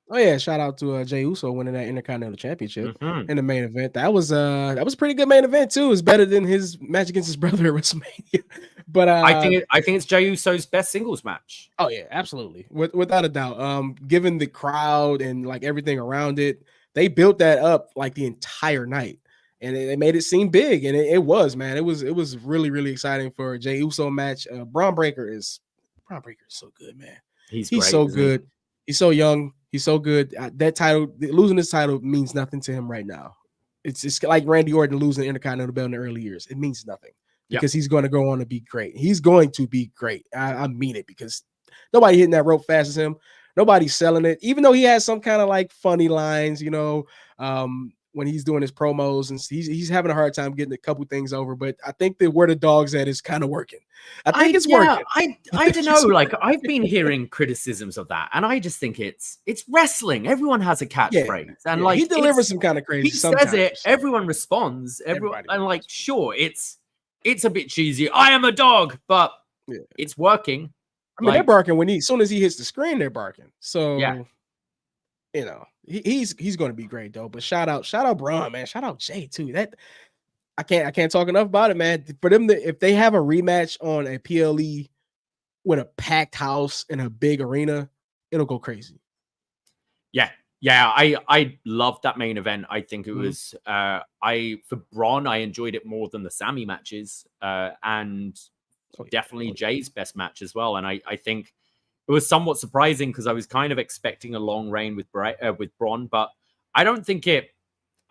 Oh yeah, shout out to Jey Uso winning that Intercontinental Championship in the main event. That was a pretty good main event too. It's better than his match against his brother at WrestleMania. But I think it's Jey Uso's best singles match. Oh yeah, absolutely, without a doubt. Given the crowd and like everything around it, they built that up like the entire night, and they made it seem big, and it was, man. It was really, really exciting for a Jey Uso match. Braun Breaker is so good, man. He's great, so good. He's so young. He's so good. That title, losing this title means nothing to him right now. It's like Randy Orton losing the Intercontinental belt in the early years. It means nothing because he's going to go on to be great. He's going to be great. I mean it, because nobody hitting that rope fast as him. Nobody's selling it, even though he has some kind of like funny lines, you know, when he's doing his promos, and he's having a hard time getting a couple things over. But I think that where the dog's at is kind of working. I think it's working. I don't know. Like, I've been hearing criticisms of that, and I just think it's wrestling. Everyone has a catchphrase, and like he delivers some kind of crazy. He says it. Everyone responds. Everyone, and like, sure, it's a bit cheesy. I am a dog, but it's working. I mean, they're barking as soon as he hits the screen, they're barking. So you know, he's going to be great though. But shout out Braun, man. Shout out Jay too. That I can't talk enough about it, man. For them if they have a rematch on a PLE with a packed house in a big arena, it'll go crazy. Yeah. I loved that main event. I think it was for Braun, I enjoyed it more than the Sammy matches, and definitely Jay's best match as well. And I think it was somewhat surprising because I was kind of expecting a long reign with Braun, but I don't think it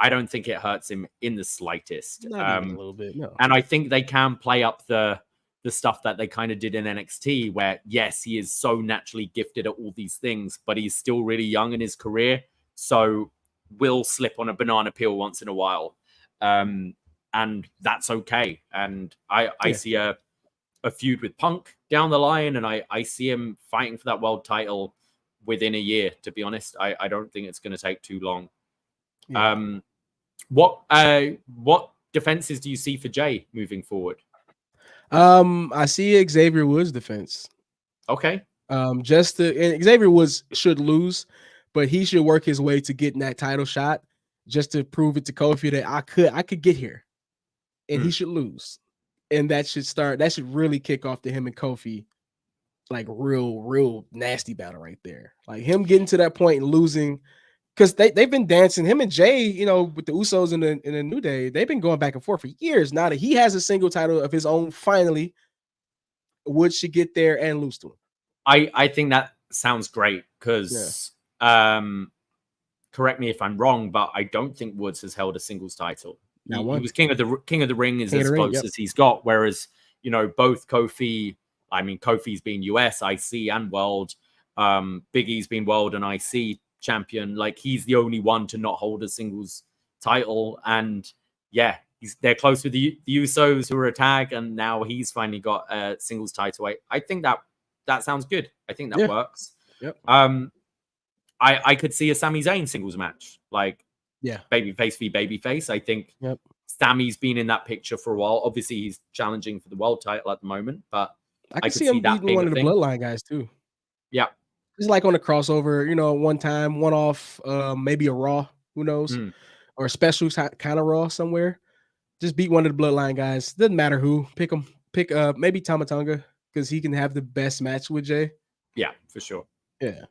hurts him in the slightest. Not even a little bit, no. And I think they can play up the stuff that they kind of did in NXT, where yes, he is so naturally gifted at all these things, but he's still really young in his career, so will slip on a banana peel once in a while, and that's okay. And I see a feud with Punk down the line, and I see him fighting for that world title within a year, to be honest. I don't think it's going to take too long. Yeah. What defenses do you see for Jay moving forward? I see Xavier Woods' defense. Okay. And Xavier Woods should lose, but he should work his way to getting that title shot just to prove it to Kofi that I could get here, and he should lose. And that should really kick off to him and Kofi, like real nasty battle right there. Like him getting to that point and losing, because they've been dancing, him and Jay, you know, with the Usos in the New Day, they've been going back and forth for years. Now that he has a single title of his own, finally, Woods should get there and lose to him. I think that sounds great because correct me if I'm wrong, but I don't think Woods has held a singles title. He was king of the ring is as close as he's got. Whereas, you know, both Kofi, I mean, Kofi's been US, IC, and World. Big E's been World and IC champion. Like, he's the only one to not hold a singles title. And yeah, they're close with the Usos, who are a tag, and now he's finally got a singles title. I think that sounds good. I think that works. Yep. I could see a Sami Zayn singles match, like babyface v babyface. I think Sami's been in that picture for a while. Obviously, he's challenging for the world title at the moment, but I could see him beating one of the Bloodline guys too. Yeah, it's like on a crossover, you know, one time, one off, maybe a Raw, who knows, or a special kind of Raw somewhere. Just beat one of the Bloodline guys. Doesn't matter who. Pick him. Pick maybe Tama Tonga, because he can have the best match with Jay. Yeah, for sure. Yeah.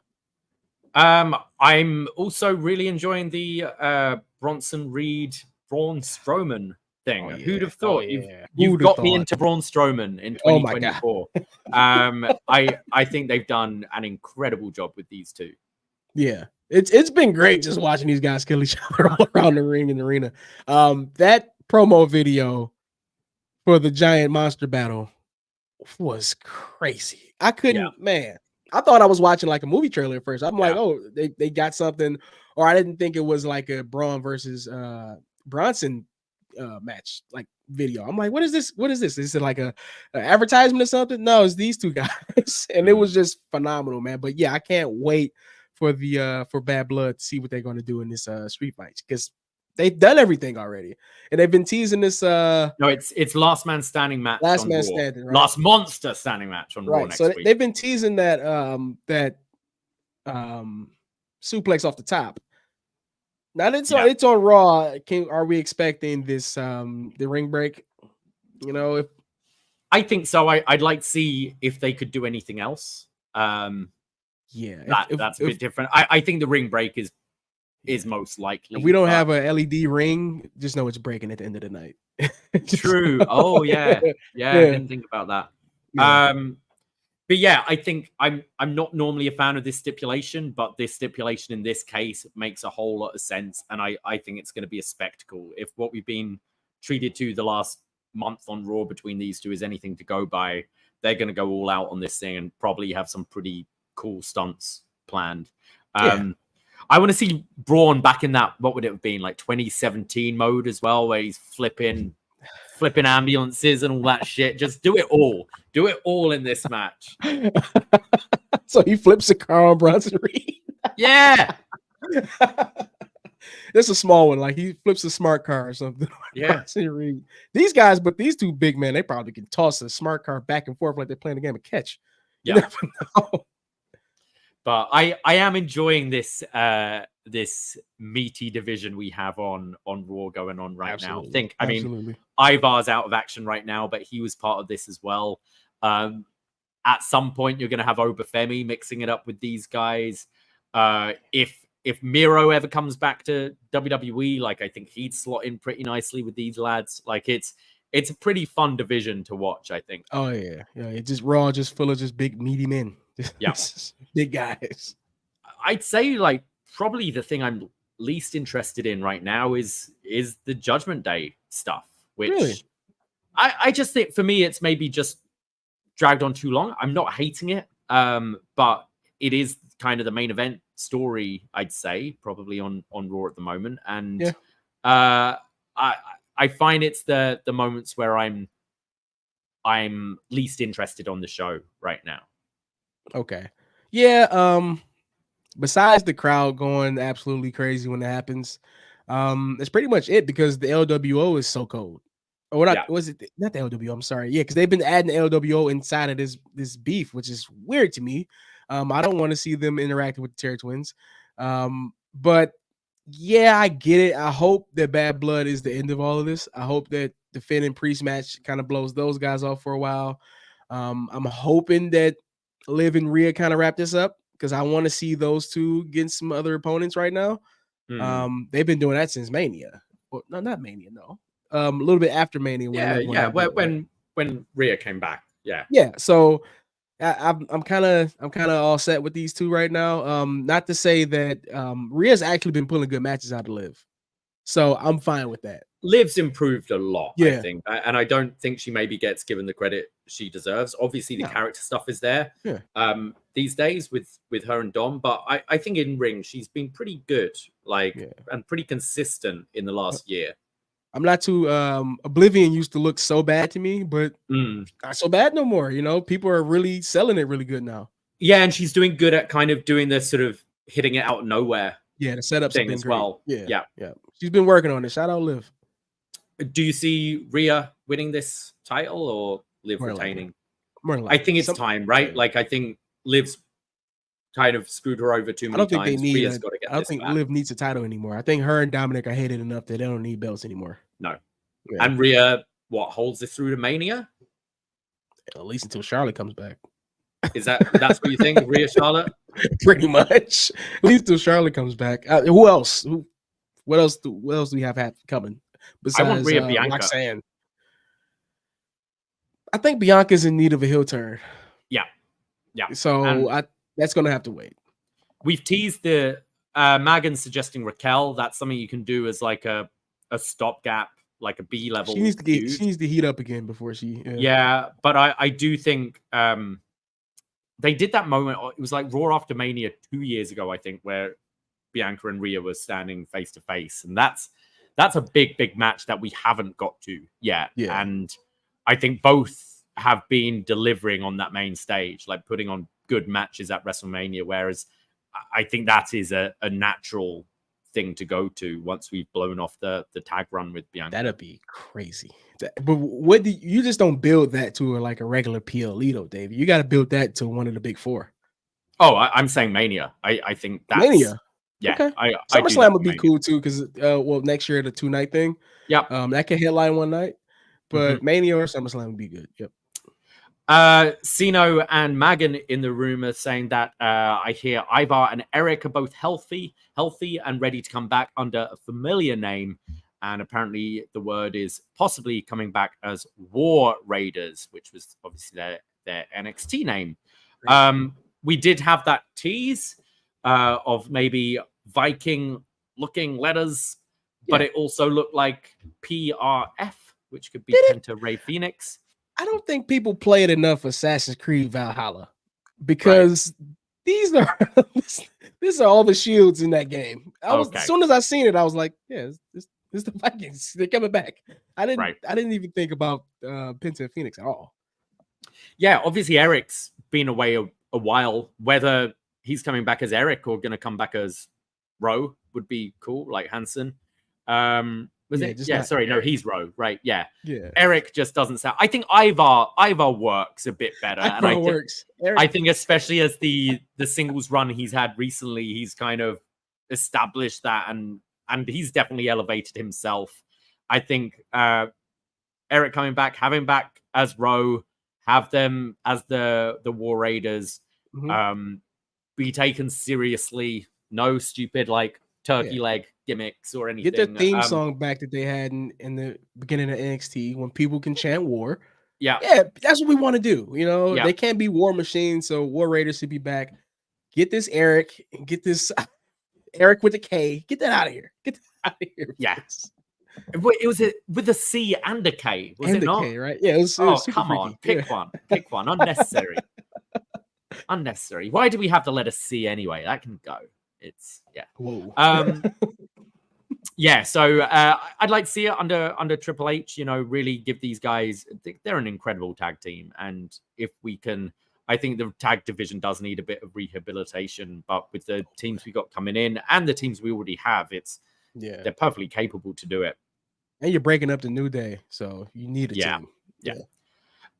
I'm also really enjoying the Bronson Reed, Braun Strowman thing. Who'd have thought? You've got me into Braun Strowman in 2024. I think they've done an incredible job with these two. Yeah. It's been great just watching these guys kill each other all around the ring and the arena. That promo video for the giant monster battle was crazy. I couldn't, man. I thought I was watching like a movie trailer at first. I'm like, oh, they got something, or I didn't think it was like a Braun versus Bronson match like video. I'm like, what is this? What is this? Is it like a advertisement or something? No, it's these two guys, and it was just phenomenal, man. But yeah, I can't wait for the for Bad Blood to see what they're going to do in this street fight, because they've done everything already, and they've been teasing this. No, it's last man standing match. Last man standing. Right? Last monster standing match on Raw next week. They've been teasing that suplex off the top. Now it's on Raw. Are we expecting this the ring break? You know, if I think so. I'd like to see if they could do anything else. That's a bit different. I think the ring break is most likely. If we don't have a LED ring, just know it's breaking at the end of the night. True. Oh yeah. I didn't think about that. Yeah. But yeah, I think I'm not normally a fan of this stipulation, but this stipulation in this case makes a whole lot of sense, and I think it's going to be a spectacle. If what we've been treated to the last month on Raw between these two is anything to go by, they're going to go all out on this thing and probably have some pretty cool stunts planned. I want to see Braun back in that, what would it have been, like 2017 mode as well, where he's flipping ambulances and all that shit. Just do it all. Do it all in this match. So he flips a car on Bronson Reed. Yeah. That's a small one. Like he flips a smart car or something. Yeah. These guys, but these two big men, they probably can toss a smart car back and forth like they're playing a game of catch. You never know. But I am enjoying this this meaty division we have on Raw going on right now. I mean, Ivar's out of action right now, but he was part of this as well. At some point, you're going to have Obafemi mixing it up with these guys. If Miro ever comes back to WWE, like I think he'd slot in pretty nicely with these lads. Like it's a pretty fun division to watch, I think. Oh yeah. It's just Raw, just full of just big meaty men. Yeah, big guys. I'd say like probably the thing I'm least interested in right now is the Judgment Day stuff, which really? I just think for me it's maybe just dragged on too long. I'm not hating it, but it is kind of the main event story, I'd say, probably on Raw at the moment, and I find it's the moments where I'm least interested on the show right now. Okay. Yeah. Besides the crowd going absolutely crazy when it happens, that's pretty much it, because the LWO is so cold. Or not, was it not the LWO? I'm sorry. Yeah, because they've been adding the LWO inside of this beef, which is weird to me. I don't want to see them interacting with the Terror Twins. But yeah, I get it. I hope that Bad Blood is the end of all of this. I hope that the Finn and Priest match kind of blows those guys off for a while. I'm hoping that Liv and Rhea kind of wrap this up, because I want to see those two against some other opponents right now. They've been doing that since Mania. Well, no, not Mania, no. A little bit after Mania. When Rhea came back. Yeah. So I'm kind of all set with these two right now. Not to say that Rhea's actually been pulling good matches out of Liv, so I'm fine with that. Liv's improved a lot, I Yeah. think, and I don't think she maybe gets given the credit she deserves. Obviously, the character stuff is there these days with her and Dom, but I think in ring she's been pretty good, and pretty consistent in the last year. I'm not too Oblivion used to look so bad to me, but not so bad no more. You know, people are really selling it really good now. Yeah, and she's doing good at kind of doing this sort of hitting it out of nowhere. Yeah, the setups thing have been as great. well. Yeah. She's been working on it. Shout out Liv. Do you see Rhea winning this title or Liv retaining? I think it's time, right? Yeah. Like I think Liv's kind of screwed her over too many times. Rhea's got to get I don't think back. Liv needs a title anymore. I think her and Dominic are hated enough that they don't need belts anymore. No. Yeah. And Rhea, holds this through to Mania? At least until Charlotte comes back. That's what you think, Rhea Charlotte? Pretty much. At least till Charlotte comes back. Who else? What else do we have coming? Besides, I want Rhea Bianca. Roxanne. I think Bianca's in need of a heel turn. Yeah. So that's going to have to wait. We've teased the Megan suggesting Raquel. That's something you can do as like a stopgap, like a B level. She needs to heat up again before she. Yeah, but I do think they did that moment. It was like Raw after Mania 2 years ago, I think, where Bianca and Rhea were standing face to face, and that's a big match that we haven't got to yet. Yeah. And I think both have been delivering on that main stage, like putting on good matches at WrestleMania, whereas I think that is a natural thing to go to once we've blown off the tag run with Bianca. That'd be crazy. But you just don't build that to like a regular PLE though, Davey. You got to build that to one of the big four. Oh, I'm saying Mania. I think that's Mania. Yeah, okay. SummerSlam would be cool too because next year the 2-night thing. Yeah, that can headline one night, but Mania or SummerSlam would be good. Yep. Sino and Megan in the room are saying that I hear Ivar and Eric are both healthy and ready to come back under a familiar name, and apparently the word is possibly coming back as War Raiders, which was obviously their NXT name. We did have that tease of maybe Viking looking letters, but it also looked like PRF, which could be Penta Ray Phoenix. I don't think people played enough Assassin's Creed Valhalla because these are all the shields in that game. As soon as I seen it, I was like, yeah, this the Vikings. They're coming back. I didn't even think about Penta and Phoenix at all. Yeah, obviously Eric's been away a while. Whether he's coming back as Eric or going to come back as Rowe would be cool, like Hansen. He's Rowe, right? Yeah. Eric just doesn't sound. I think Ivar works a bit better. I think especially as the singles run he's had recently, he's kind of established that and he's definitely elevated himself. I think Eric coming back, having back as Rowe, have them as the War Raiders, be taken seriously. No stupid like turkey leg gimmicks or anything. Get the theme song back that they had in the beginning of NXT when people can chant war. Yeah, that's what we want to do. You know, they can't be war machines, so War Raiders should be back. Get this Eric and get this Eric with a K. Get that out of here. Get that out of here. Yes. It was with a C and a K, was it not? K, right? Yeah, it was come freaky. On, pick one. Unnecessary. Unnecessary. Why do we have the letter C anyway? That can go. It's Whoa. So I'd like to see it under Triple H, really give these guys, they're an incredible tag team. And if we can, I think the tag division does need a bit of rehabilitation, but with the teams we got coming in and the teams we already have, they're perfectly capable to do it. And you're breaking up the New Day, so you need a team. Yeah.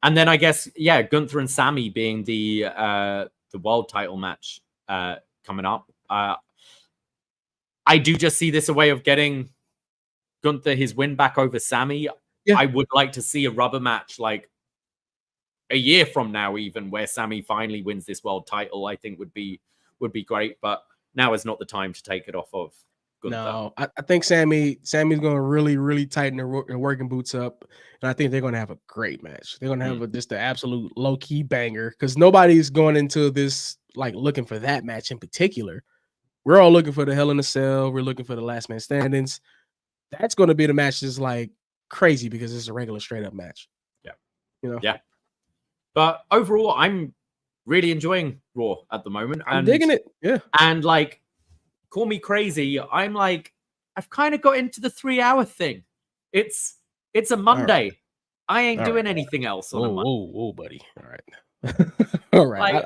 And then I guess, Gunther and Sammy being the world title match coming up. I do just see this a way of getting Gunther his win back over Sammy. Yeah. I would like to see a rubber match like a year from now, even where Sammy finally wins this world title. I think would be great, but now is not the time to take it off of good though. No, I think Sammy's going to really tighten their working boots up, and I think they're going to have a great match. They're going to have just the absolute low key banger because nobody's going into this like looking for that match in particular. We're all looking for the Hell in a Cell. We're looking for the Last Man Standings. That's going to be the match that's like crazy because it's a regular straight up match. Yeah, Yeah. But overall, I'm really enjoying Raw at the moment. I'm digging it. Yeah, and like. Call me crazy. I'm like, I've kind of got into the 3-hour thing. It's a Monday. Right. I ain't doing anything else on a Monday. Whoa, buddy. All right. All right. Like,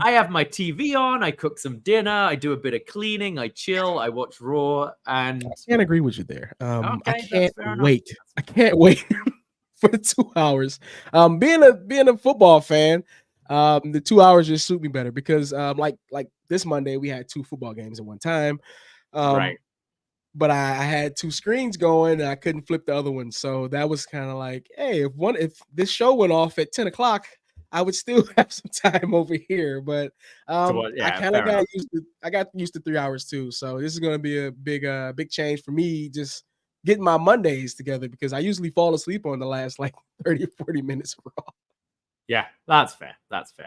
I have my TV on. I cook some dinner. I do a bit of cleaning. I chill. I watch Raw. And I can't agree with you there. okay, I can't wait. I can't wait for the 2 hours. Being a football fan, the 2 hours just suit me better because like this Monday we had 2 football games at one time. Right. But I had 2 screens going and I couldn't flip the other one. So that was kind of like, hey, if this show went off at 10 o'clock, I would still have some time over here. But I kind of got used to 3 hours too. So this is going to be a big change for me just getting my Mondays together because I usually fall asleep on the last like 30 or 40 minutes of Raw. Yeah, that's fair.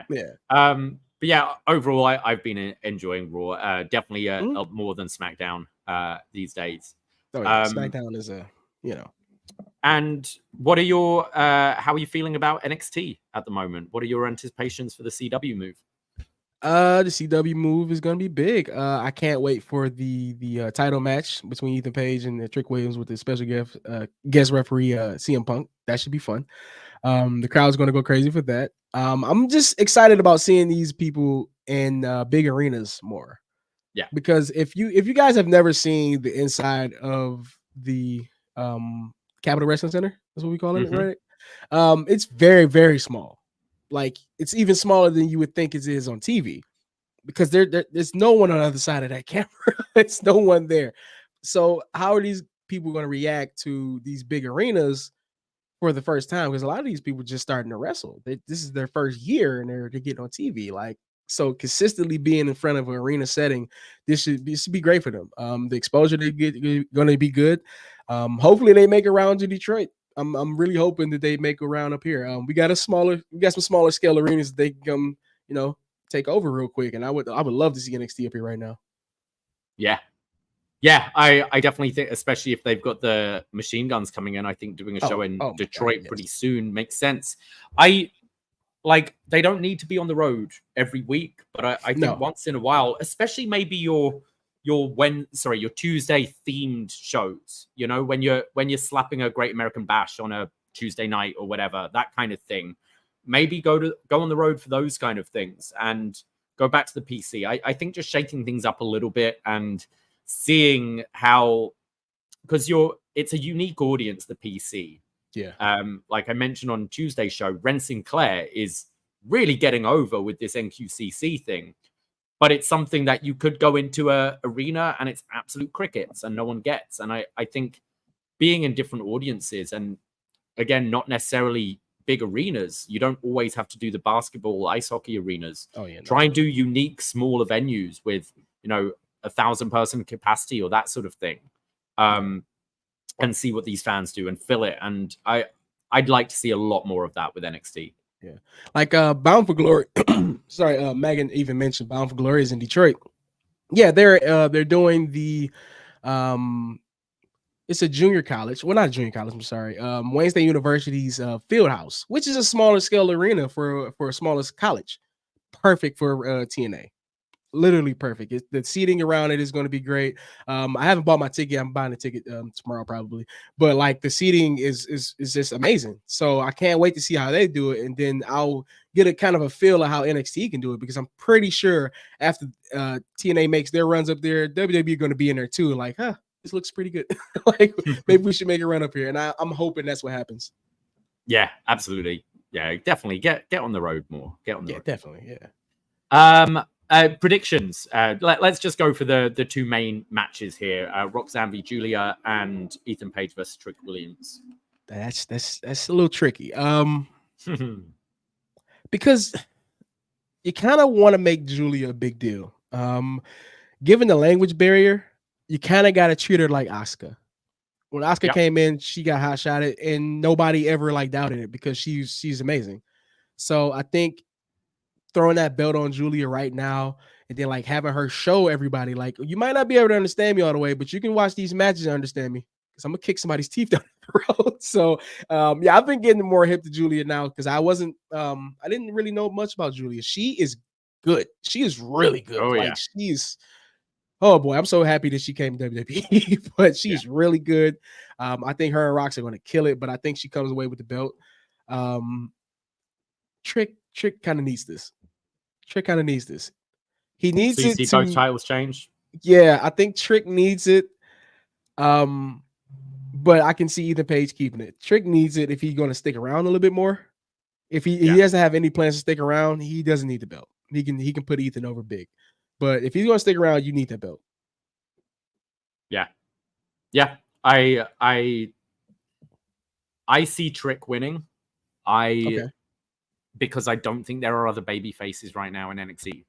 Yeah. But yeah, overall, I've been enjoying Raw. Definitely more than SmackDown these days. Oh, yeah. SmackDown is And what are your how are you feeling about NXT at the moment? What are your anticipations for the CW move? The CW move is going to be big. I can't wait for the title match between Ethan Page and Trick Williams with the special guest referee CM Punk. That should be fun. The crowd's going to go crazy for that. I'm just excited about seeing these people in big arenas more. Yeah, because if you guys have never seen the inside of the Capitol Wrestling Center, that's what we call it, right? It's very, very small. Like it's even smaller than you would think it is on TV because there's no one on the other side of that camera. It's no one there. So how are these people going to react to these big arenas for the first time? Because a lot of these people just starting to wrestle. This is their first year and they're getting on TV. Like, so consistently being in front of an arena setting, this should be great for them. The exposure they get going to be good. Hopefully they make it around to Detroit. I'm really hoping that they make a round up here. We got some smaller scale arenas that they can come, take over real quick. And I would love to see NXT up here right now. Yeah, I definitely think, especially if they've got the machine guns coming in, I think doing a show in Detroit pretty soon makes sense. They don't need to be on the road every week, but I think once in a while, especially maybe your Tuesday themed shows, when you're slapping a Great American Bash on a Tuesday night or whatever, that kind of thing. Maybe go on the road for those kind of things and go back to the PC. I think just shaking things up a little bit and seeing how, because it's a unique audience, the PC. Yeah. Like I mentioned on Tuesday's show, Ren Sinclair is really getting over with this NQCC thing. But it's something that you could go into a arena and it's absolute crickets and no one gets. And I think being in different audiences and again, not necessarily big arenas, you don't always have to do the basketball, ice hockey arenas. Try and do unique, smaller venues with, 1,000-person capacity or that sort of thing. And see what these fans do and fill it. And I'd like to see a lot more of that with NXT. Yeah, like Bound for Glory. Sorry, Megan even mentioned Bound for Glory is in Detroit. Yeah, they're doing the it's a junior college. Well, not a junior college. I'm sorry. Wayne State University's field house, which is a smaller scale arena for a smallest college. Perfect for TNA. Literally perfect. The seating around it is going to be great. I haven't bought my ticket. I'm buying a ticket tomorrow probably. But like the seating is just amazing. So I can't wait to see how they do it, and then I'll get a kind of a feel of how NXT can do it because I'm pretty sure after TNA makes their runs up there, WWE going to be in there too. Like, this looks pretty good. Like maybe we should make a run up here, and I'm hoping that's what happens. Yeah, absolutely. Yeah, definitely get on the road more. Get on the road. Definitely. Yeah. Predictions. Let's just go for the two main matches here. Roxanne v. Julia and Ethan Page versus Trick Williams. That's a little tricky. Because you kind of want to make Julia a big deal. Given the language barrier, you kind of got to treat her like Asuka. When Asuka Yep. came in, she got hot shotted, and nobody ever like doubted it because she's amazing. So I think throwing that belt on Julia right now, and then like having her show everybody, like, you might not be able to understand me all the way, but you can watch these matches and understand me, because I'm gonna kick somebody's teeth down the road. So yeah, I've been getting more hip to Julia now, because I didn't really know much about Julia. She is good. She is really good. Oh, Like, yeah. she's, oh boy, I'm so happy that she came to WWE, but she's really good. I think her and Rox are going to kill it, but I think she comes away with the belt. Trick kind of needs this. Trick kind of needs this. He needs So you it see to. both titles change? Yeah, I think Trick needs it. But I can see Ethan Page keeping it. Trick needs it if he's going to stick around a little bit more. If he doesn't have any plans to stick around, he doesn't need the belt. He can put Ethan over big. But if he's going to stick around, you need that belt. Yeah. I see Trick winning. Because I don't think there are other baby faces right now in NXT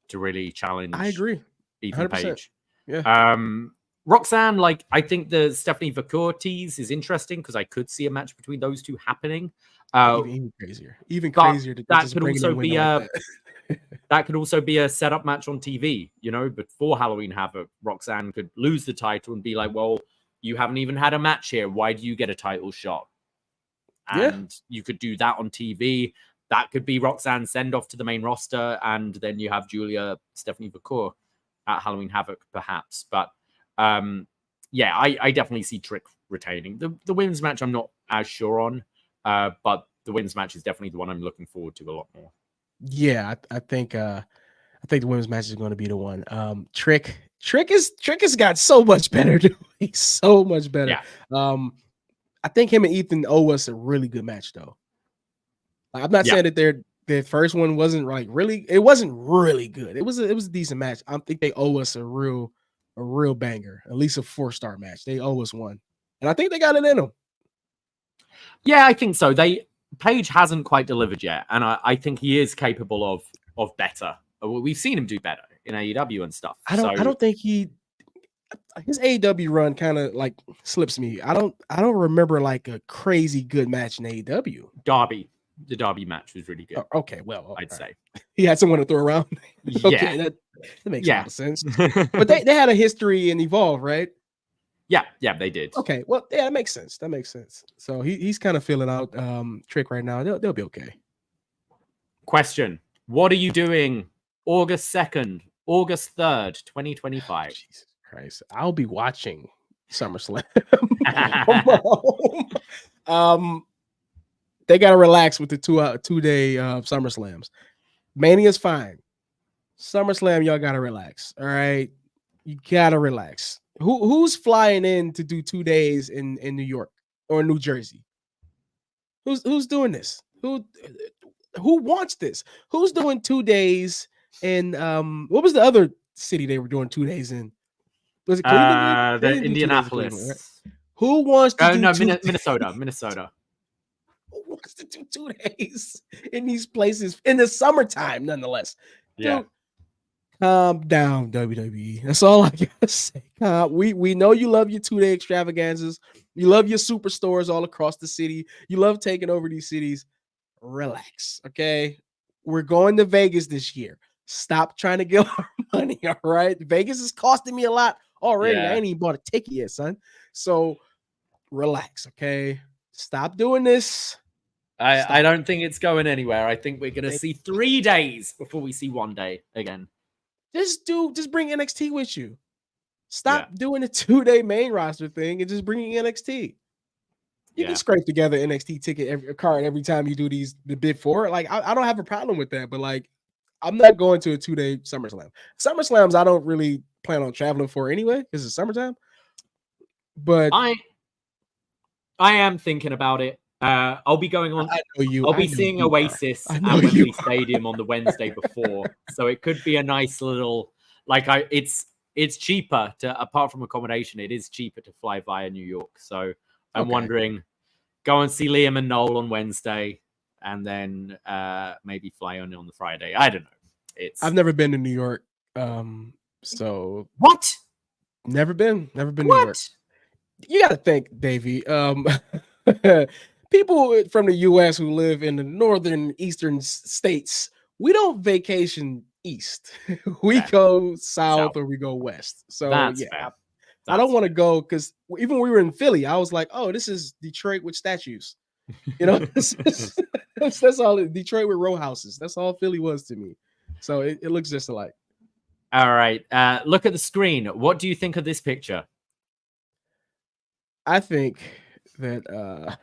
to really challenge. I agree. Ethan 100%. Page. Yeah. Roxanne, like, I think the Stephanie Vacour tease is interesting because I could see a match between those two happening. Even crazier. Even crazier. That could also be that could also be a setup match on TV. You know, before Halloween Havoc, Roxanne could lose the title and be like, "Well, you haven't even had a match here. Why do you get a title shot?" And you could do that on TV. That could be Roxanne's send off to the main roster, and then you have Julia Stephanie Vacour at Halloween Havoc, perhaps. But yeah, I definitely see Trick retaining. The women's match I'm not as sure on, but the women's match is definitely the one I'm looking forward to a lot more. Yeah, I think the women's match is going to be the one. Trick has got so much better. He's so much better. Yeah. I think him and Ethan owe us a really good match, though. I'm not saying that their first one wasn't like really. It wasn't really good. It was a decent match. I think they owe us a real banger, at least a 4-star match. They owe us one, and I think they got it in them. Yeah, I think so. Page hasn't quite delivered yet, and I think he is capable of better. We've seen him do better in AEW and stuff. I don't think his AEW run kind of like slips me. I don't remember like a crazy good match in AEW. The Darby match was really good. Okay, well, I'd say he had someone to throw around. Okay, that makes a lot of sense. But they had a history in Evolve, right? Yeah, they did. Okay, well, yeah, that makes sense. So he's kind of filling out Trick right now. They'll be okay. Question: what are you doing August 2nd, August 3rd, 2025? Jesus Christ, I'll be watching SummerSlam. They gotta relax with the 2-day SummerSlams. Mania's fine. SummerSlam, y'all gotta relax. All right, you gotta relax. Who's flying in to do 2 days in New York or New Jersey? Who's doing this? Who wants this? Who's doing 2 days in what was the other city they were doing 2 days in? Was it Cleveland? The Indianapolis. Cleveland, right? Who wants to do Minnesota. Who wants to do 2 days in these places in the summertime, nonetheless? Yeah. Dude, calm down, WWE. That's all I gotta say. We know you love your 2-day extravaganzas. You love your superstores all across the city. You love taking over these cities. Relax, okay? We're going to Vegas this year. Stop trying to get our money, all right? Vegas is costing me a lot already. I ain't even bought a ticket yet, son. So relax, okay? Stop doing this. I don't think it's going anywhere. I think we're going to see 3 days before we see 1 day again. Just bring NXT with you. Stop doing the 2-day main roster thing and just bring NXT. You can scrape together NXT ticket card every time you do the bid for it. Like, I don't have a problem with that, but like, I'm not going to a 2-day SummerSlam. SummerSlams I don't really plan on traveling for anyway because it's summertime. But I am thinking about it. I'll be going on. I'll be seeing Oasis at Wembley Stadium on the Wednesday before, so it could be a nice little it's cheaper to, apart from accommodation, it is cheaper to fly via New York. So I'm wondering, go and see Liam and Noel on Wednesday, and then maybe fly on the Friday. I don't know. I've never been to New York, so what? Never been New York. What? You got to think, Davie. People from the U.S. who live in the northern eastern states, we don't vacation east. We go south or we go west. So That's yeah, fair. I don't want to go because even when we were in Philly, I was like, oh, this is Detroit with statues. You know, that's all. Detroit with row houses. That's all Philly was to me. So it looks just alike. All right. Look at the screen. What do you think of this picture? I think that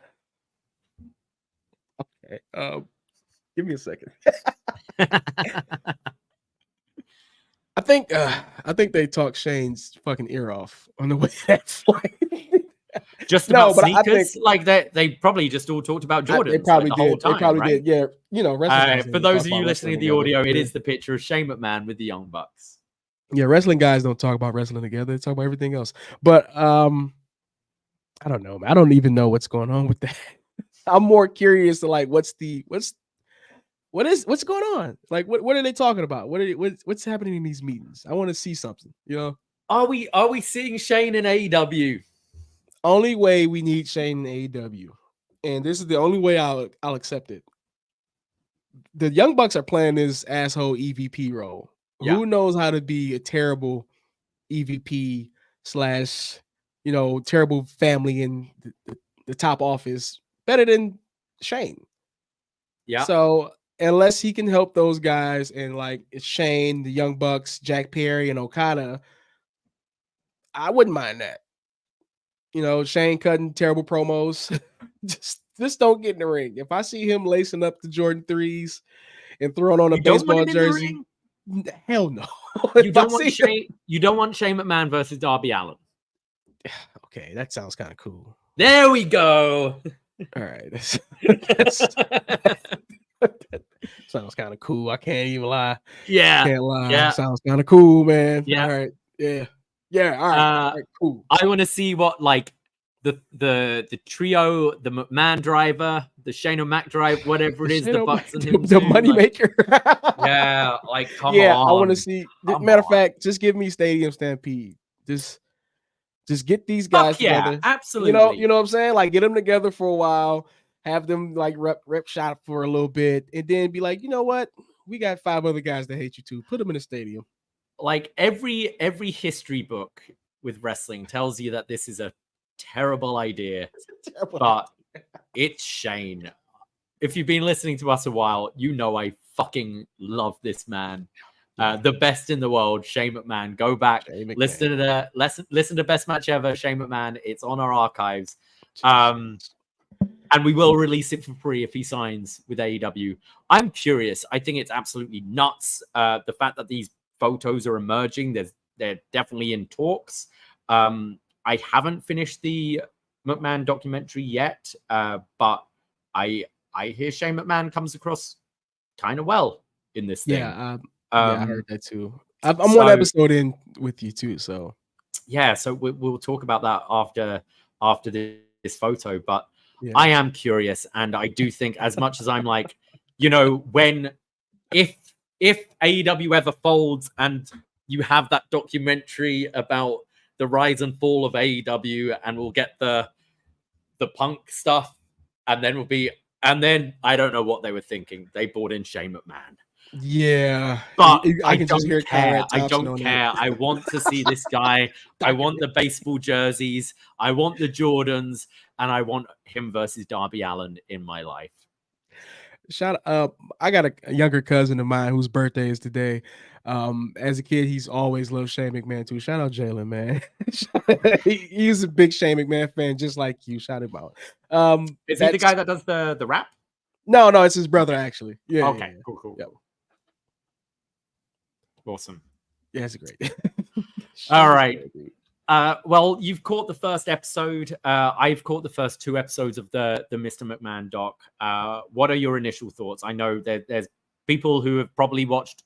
okay. Give me a second. I think they talked Shane's fucking ear off on the way to that flight. Just about sneakers, like they probably just all talked about Jordans. They probably like, did. The whole time, they probably right? did. Yeah, you know. For those of you listening to the audio, it is the picture of Shane McMahon with the Young Bucks. Yeah, wrestling guys don't talk about wrestling together. They talk about everything else. But I don't know. Man. I don't even know what's going on with that. I'm more curious to like what's going on? Like what are they talking about? What's happening in these meetings? I want to see something, you know. Are we seeing Shane in AEW? Only way we need Shane in AEW. And this is the only way I'll accept it. The Young Bucks are playing this asshole EVP role. Yeah. Who knows how to be a terrible EVP / terrible family in the top office better than Shane. Yeah. So unless he can help those guys and like Shane, the Young Bucks, Jack Perry, and Okada, I wouldn't mind that. You know, Shane cutting terrible promos. just don't get in the ring. If I see him lacing up the Jordan 3s and throwing on a baseball jersey, hell no. You don't want Shane McMahon versus Darby Allin. Okay, that sounds kind of cool. There we go. All right. Sounds kind of cool. I can't even lie. Yeah. Can't lie. Yeah. Sounds kind of cool, man. Yeah. All right. Yeah. Yeah. All right. Cool. I want to see what like the trio, the McMahon driver, the Shane O'Mac drive, whatever it is, the Bucks and him. The moneymaker. Yeah. Like, come on. Yeah. I want to see. Matter of fact, just give me Stadium Stampede. Just get these guys together. Absolutely. You know what I'm saying? Like get them together for a while, have them like rep shot for a little bit, and then be like, you know what? We got 5 other guys that hate you too. Put them in a stadium. Like every history book with wrestling tells you that this is a terrible idea, but it's Shane. If you've been listening to us a while, you know I fucking love this man. The best in the world, Shane McMahon. Go back, listen to Best Match Ever, Shane McMahon. It's on our archives. And we will release it for free if he signs with AEW. I'm curious. I think it's absolutely nuts. The fact that these photos are emerging, they're definitely in talks. I haven't finished the McMahon documentary yet, but I hear Shane McMahon comes across kind of well in this thing. Yeah, I heard that too. I'm one episode in with you too, so yeah. So we'll talk about that after this photo. But yeah. I am curious, and I do think, as much as I'm like, you know, if AEW ever folds and you have that documentary about the rise and fall of AEW, and we'll get the Punk stuff, and then I don't know what they were thinking. They brought in Shane McMahon. Yeah, but I can just hear care. I don't care. I want to see this guy. I want the baseball jerseys. I want the Jordans, and I want him versus Darby Allin in my life. Shout out! I got a younger cousin of mine whose birthday is today. As a kid, he's always loved Shane McMahon too. Shout out Jalen, man. He's a big Shane McMahon fan, just like you. Shout him out. Is he the guy that does the rap? No, it's his brother actually. Yeah. Okay. Yeah. Cool. Yep. Awesome. Yeah, it's great. All right. Well, you've caught the first episode. I've caught the first 2 episodes of the Mr. McMahon doc. What are your initial thoughts? I know there's people who have probably watched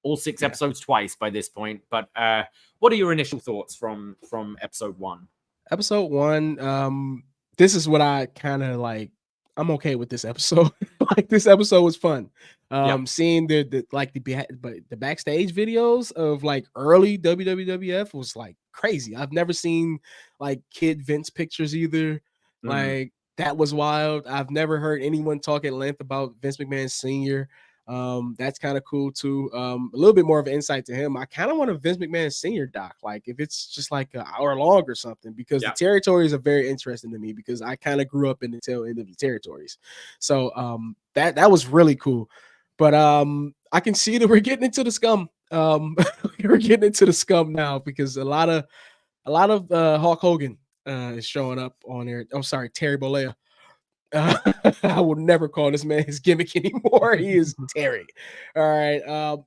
all 6 episodes twice by this point, but what are your initial thoughts from episode 1? Episode 1, this is what I kind of like. I'm okay with this episode. like this episode was fun. Seeing the backstage videos of like early WWF was like crazy. I've never seen like kid Vince pictures either. Like that was wild. I've never heard anyone talk at length about Vince McMahon Sr. That's kind of cool too. A little bit more of an insight to him. I kind of want a Vince McMahon Sr. doc, like if it's just like an hour long or something, because the territories are very interesting to me because I kind of grew up in the tail end of the territories. So that was really cool. But I can see that we're getting into the scum. We're getting into the scum now because a lot of Hulk Hogan is showing up on there. I'm sorry, Terry Bollea. I will never call this man his gimmick anymore. He is Terry. All right.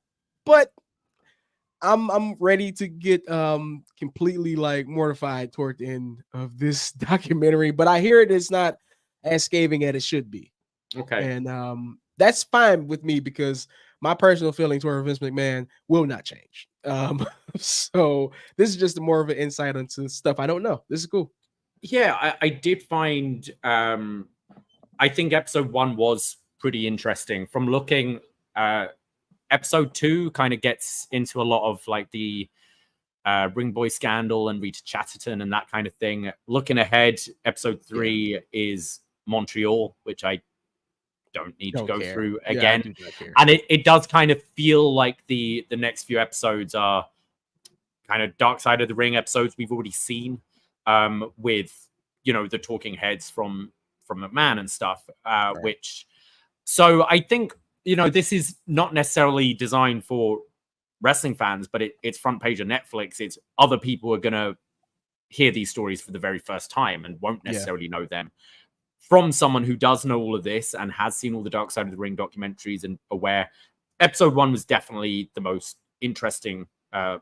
But I'm ready to get completely like mortified toward the end of this documentary. But I hear it's not as scathing as it should be. Okay. And that's fine with me because my personal feeling toward Vince McMahon will not change. So this is just more of an insight into stuff I don't know. This is cool. Yeah, I did find I think episode 1 was pretty interesting. From looking, episode 2 kind of gets into a lot of like the Ring Boy scandal and Rita Chatterton and that kind of thing. Looking ahead, episode 3 is Montreal, which I don't need to go through again. And it does kind of feel like the next few episodes are kind of Dark Side of the Ring episodes we've already seen, with, you know, the talking heads from McMahon and stuff, which, so I think, you know, this is not necessarily designed for wrestling fans, but it's front page of Netflix. It's other people are going to hear these stories for the very first time and won't necessarily know them. From someone who does know all of this and has seen all the Dark Side of the Ring documentaries and aware, episode 1 was definitely the most interesting,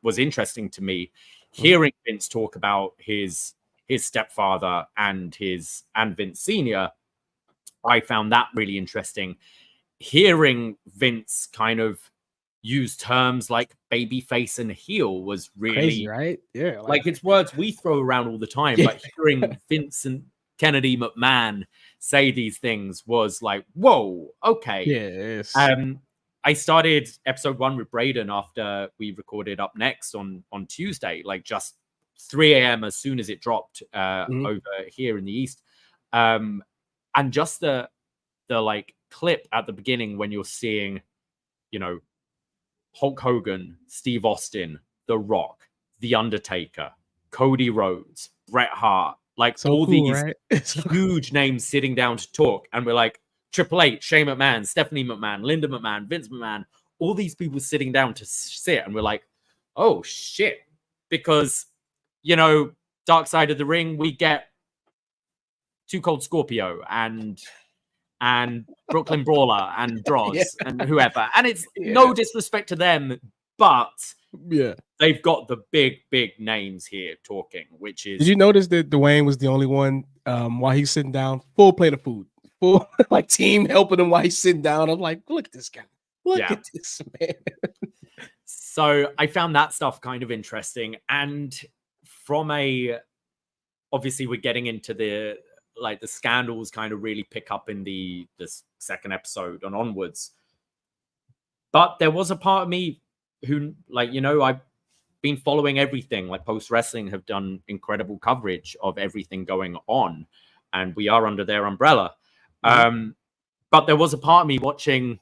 was interesting to me. Hearing Vince talk about his stepfather and Vince Sr., I found that really interesting. Hearing Vince kind of use terms like babyface and heel was really crazy, right? Yeah, like it's words we throw around all the time, but hearing Vince and Kennedy McMahon say these things was like, whoa, okay. Yes. I started episode 1 with Braden after we recorded Up Next on Tuesday, like just 3 a.m. as soon as it dropped over here in the East. And just the like clip at the beginning when you're seeing, you know, Hulk Hogan, Steve Austin, The Rock, The Undertaker, Cody Rhodes, Bret Hart, like so all cool, these right? huge names sitting down to talk. And we're like, Triple H, Shane McMahon, Stephanie McMahon, Linda McMahon, Vince McMahon, all these people sitting down to sit. And we're like, oh shit. Because, you know, Dark Side of the Ring, we get Too Cold Scorpio and Brooklyn Brawler and Droz and whoever. And it's no disrespect to them, but they've got the big names here talking, which is... Did you notice that Dwayne was the only one while he's sitting down, full plate of food, full like team helping him while he's sitting down? I'm like, look at this guy. Look at this man. So I found that stuff kind of interesting. And from obviously we're getting into the scandals kind of really pick up in the second episode and onwards. But there was a part of me who, like, you know, I've been following everything. Like Post Wrestling have done incredible coverage of everything going on, and we are under their umbrella. But there was a part of me watching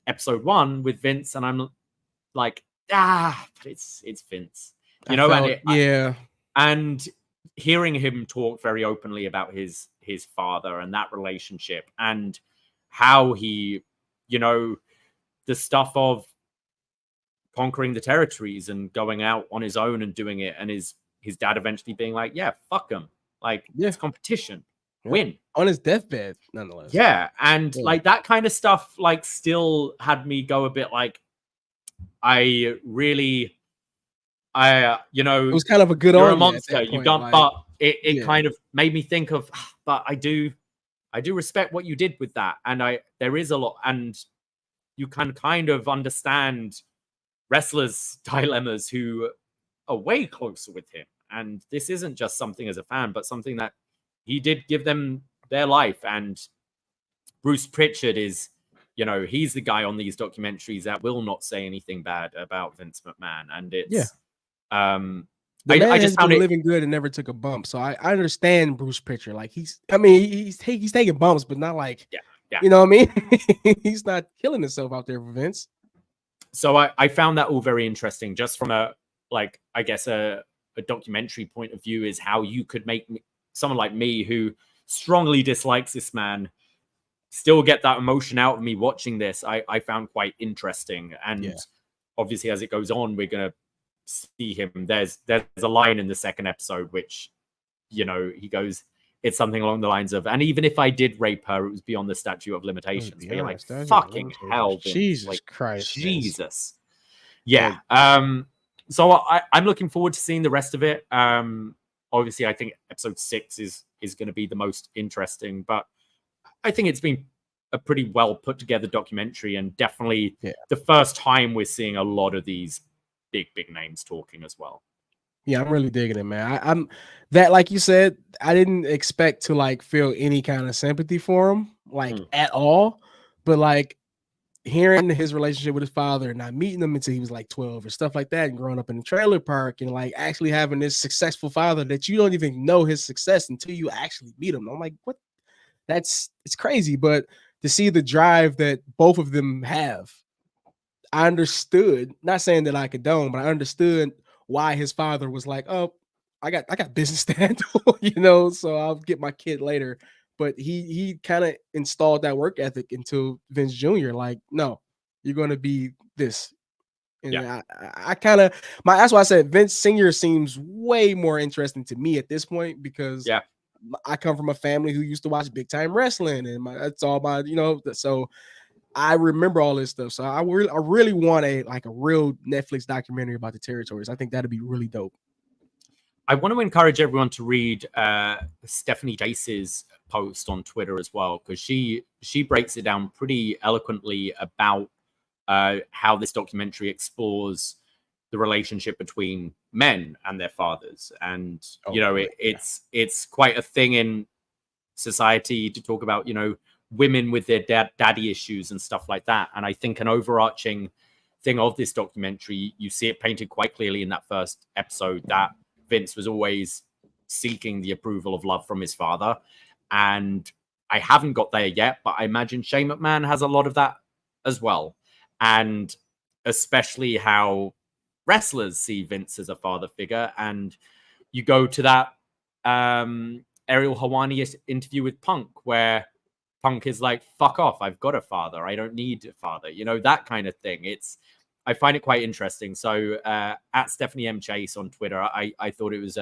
episode 1 with Vince, and I'm like, but it's Vince, you know. And hearing him talk very openly about his father and that relationship and how he, you know, the stuff of conquering the territories and going out on his own and doing it, and his dad eventually being like, yeah, fuck him, like it's competition, win on his deathbed nonetheless. And like that kind of stuff like still had me go a bit like, you know, it was kind of a good you're a argument monster, you've done, like, but it kind of made me think of, but I do respect what you did with that. And there is a lot, and you can kind of understand wrestlers' dilemmas who are way closer with him. And this isn't just something as a fan, but something that he did give them their life and Bruce Pritchard is, he's the guy on these documentaries that will not say anything bad about Vince McMahon. And it's, the man I has just found been it living good and never took a bump. So I understand Bruce Pritchard. Like he's taking bumps, but not like, you know what I mean? He's not killing himself out there for Vince. So I found that all very interesting, just from a documentary point of view, is how you could make someone like me who strongly dislikes this man still get that emotion out of me watching this. I found quite interesting. And obviously as it goes on, we're going to see him. There's a line in the second episode, which, he goes, it's something along the lines of, and even if I did rape her, it was beyond the statute of limitations. But you're like, fucking hell, Vince. Jesus Christ. Jesus. Yeah. So I'm looking forward to seeing the rest of it. Obviously, I think episode 6 is going to be the most interesting, but I think it's been a pretty well put together documentary, and definitely the first time we're seeing a lot of these big names talking as well. Yeah, I'm really digging it, man. I'm that, like you said, I didn't expect to like feel any kind of sympathy for him, like at all. But like hearing his relationship with his father and not meeting him until he was like 12 or stuff like that, and growing up in the trailer park and like actually having this successful father that you don't even know his success until you actually meet him. I'm like, what? It's crazy. But to see the drive that both of them have, I understood, not saying that I condone, but I understood why his father was like, oh, I got business to handle, so I'll get my kid later. But he kind of installed that work ethic into Vince Jr. Like, no, you're going to be this. And I kind of, that's why I said Vince Sr. seems way more interesting to me at this point, because I come from a family who used to watch big time wrestling, and that's all my, so I remember all this stuff. So I really want a real Netflix documentary about the territories. I think that'd be really dope. I want to encourage everyone to read Stephanie Jace's post on Twitter as well, because she breaks it down pretty eloquently about how this documentary explores the relationship between men and their fathers. And, it's quite a thing in society to talk about, women with their daddy issues and stuff like that. And I think an overarching thing of this documentary, you see it painted quite clearly in that first episode, that Vince was always seeking the approval of love from his father. And I haven't got there yet, but I imagine Shane McMahon has a lot of that as well. And especially how wrestlers see Vince as a father figure. And you go to that Ariel Helwani interview with Punk, where Punk is like, fuck off, I've got a father, I don't need a father, that kind of thing. I find it quite interesting. So at Stephanie M. Chase on Twitter, I thought it was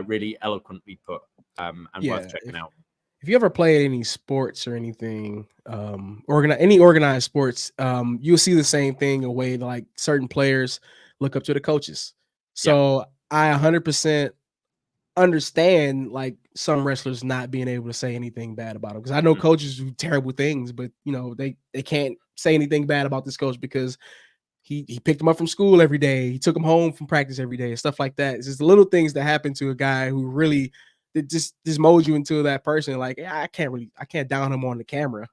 really eloquently put and worth checking out. If you ever played any sports or anything, any organized sports, you'll see the same thing, a way like certain players look up to the coaches. So I 100% understand like some wrestlers not being able to say anything bad about them, because I know coaches do terrible things, but they can't say anything bad about this coach because he picked him up from school every day, he took him home from practice every day, stuff like that. It's just the little things that happen to a guy who really just molds you into that person. Like, I can't down him on the camera.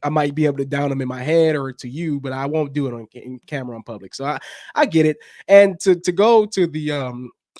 I might be able to down him in my head or to you, but I won't do it in camera in public. So I get it. And to go to the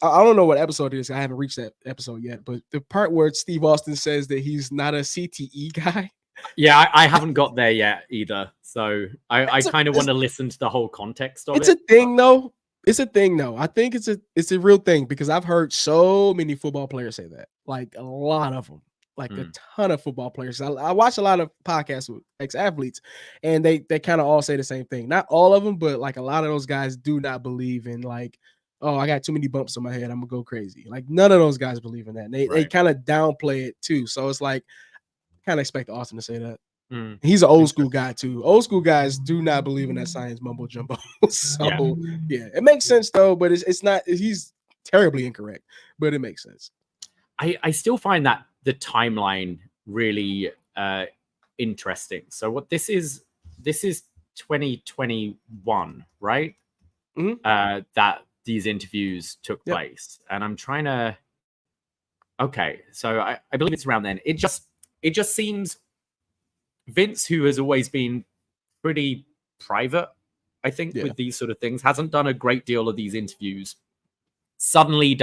I don't know what episode it is, I haven't reached that episode yet, but the part where Steve Austin says that he's not a CTE guy. Yeah, I haven't got there yet either. So I kind of want to listen to the whole context of it. It's a thing though. It's a thing though. I think it's a real thing, because I've heard so many football players say that, like a lot of them, like a ton of football players. I watch a lot of podcasts with ex-athletes, and they kind of all say the same thing. Not all of them, but like a lot of those guys do not believe in like, oh, I got too many bumps on my head, I'm gonna go crazy. Like none of those guys believe in that. And they kind of downplay it too. So it's like, kind of expect Austin to say that. He's an old school guy too. Old school guys do not believe in that science mumbo jumbo. So yeah, it makes sense though, but it's not. He's terribly incorrect, but it makes sense. I still find that the timeline really interesting. So what this is 2021, right? That these interviews took place, and I'm trying to. Okay, so I believe it's around then. It just seems Vince, who has always been pretty private, I think, with these sort of things, hasn't done a great deal of these interviews, suddenly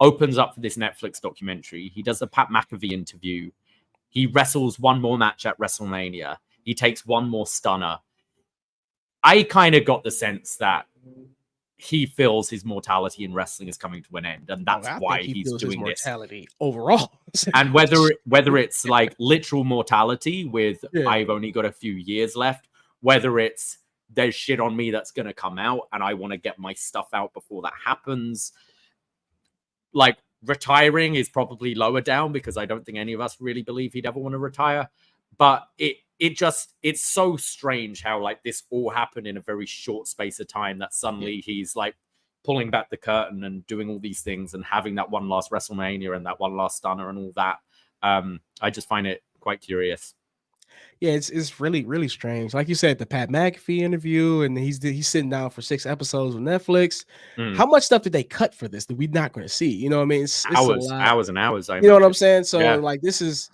opens up for this Netflix documentary. He does the Pat McAfee interview. He wrestles one more match at WrestleMania. He takes one more stunner. I kind of got the sense that he feels his mortality in wrestling is coming to an end, and that's why he's doing this. Mortality overall, and whether it's like literal mortality with I've only got a few years left, whether it's there's shit on me that's going to come out and I want to get my stuff out before that happens. Like, retiring is probably lower down because I don't think any of us really believe he'd ever want to retire. But it's so strange how like this all happened in a very short space of time that suddenly he's like pulling back the curtain and doing all these things and having that one last WrestleMania and that one last stunner and all that. I just find it quite curious. Yeah, it's really, really strange. Like you said, the Pat McAfee interview, and he's sitting down for 6 episodes with Netflix. How much stuff did they cut for this that we're not going to see? You know what I mean? It's hours and hours. You know what I'm saying? So like this is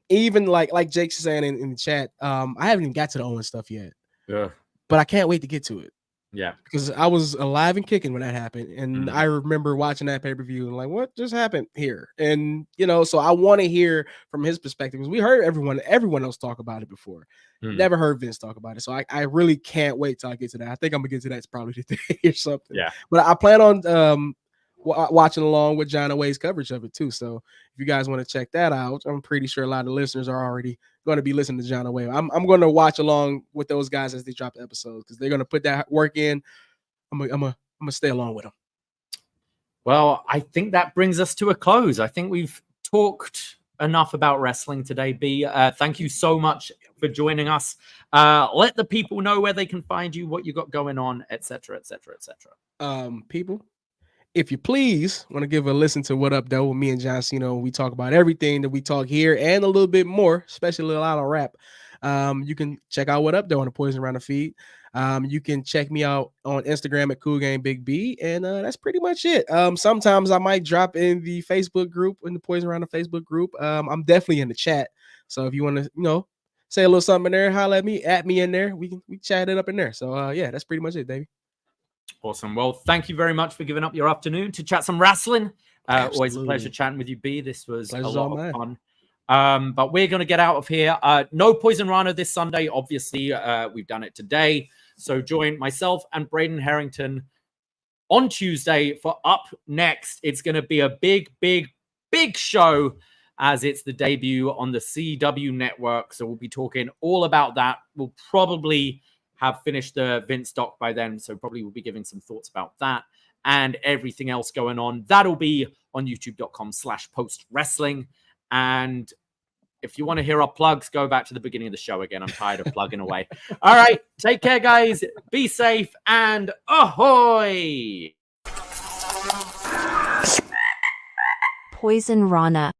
even like Jake's saying in the chat. I haven't even got to the Owen stuff yet. Yeah, but I can't wait to get to it. Yeah, because I was alive and kicking when that happened, and I remember watching that pay-per-view and like, what just happened here? And you know, so I want to hear from his perspective because we heard everyone else talk about it before. Never heard Vince talk about it, so I really can't wait till I get to that. I think I'm gonna get to that probably today or something. Yeah, but I plan on watching along with John Away's coverage of it too. So if you guys want to check that out, I'm pretty sure a lot of listeners are already going to be listening to John Away. I'm going to watch along with those guys as they drop the episodes because they're going to put that work in. I'm gonna stay along with them. Well, I think that brings us to a close. I think we've talked enough about wrestling today, B. Thank you so much for joining us. Let the people know where they can find you, what you got going on, etc., etc., etc. People, if you please want to give a listen to What Up, Though, with me and John Cena, we talk about everything that we talk here and a little bit more, especially a lot of rap. You can check out What Up, Though on the Poisonrana feed. You can check me out on Instagram at Cool Game Big B, and that's pretty much it. Sometimes I might drop in the Facebook group, in the Poisonrana Facebook group. I'm definitely in the chat, so if you want to, say a little something in there, holla at me in there. We chat it up in there. So yeah, that's pretty much it, Davie. Awesome. Well, thank you very much for giving up your afternoon to chat some wrestling. Always a pleasure chatting with you, B. This was a lot of fun. But we're going to get out of here. No Poisonrana this Sunday. Obviously, we've done it today. So join myself and Braden Harrington on Tuesday for Up Next. It's going to be a big, big, big show as it's the debut on the CW network. So we'll be talking all about that. We'll probably have finished the Vince doc by then, so probably we'll be giving some thoughts about that and everything else going on. That'll be on youtube.com/postwrestling. And if you want to hear our plugs, go back to the beginning of the show again. I'm tired of plugging away. All right, take care, guys. Be safe, and ahoy! Poisonrana.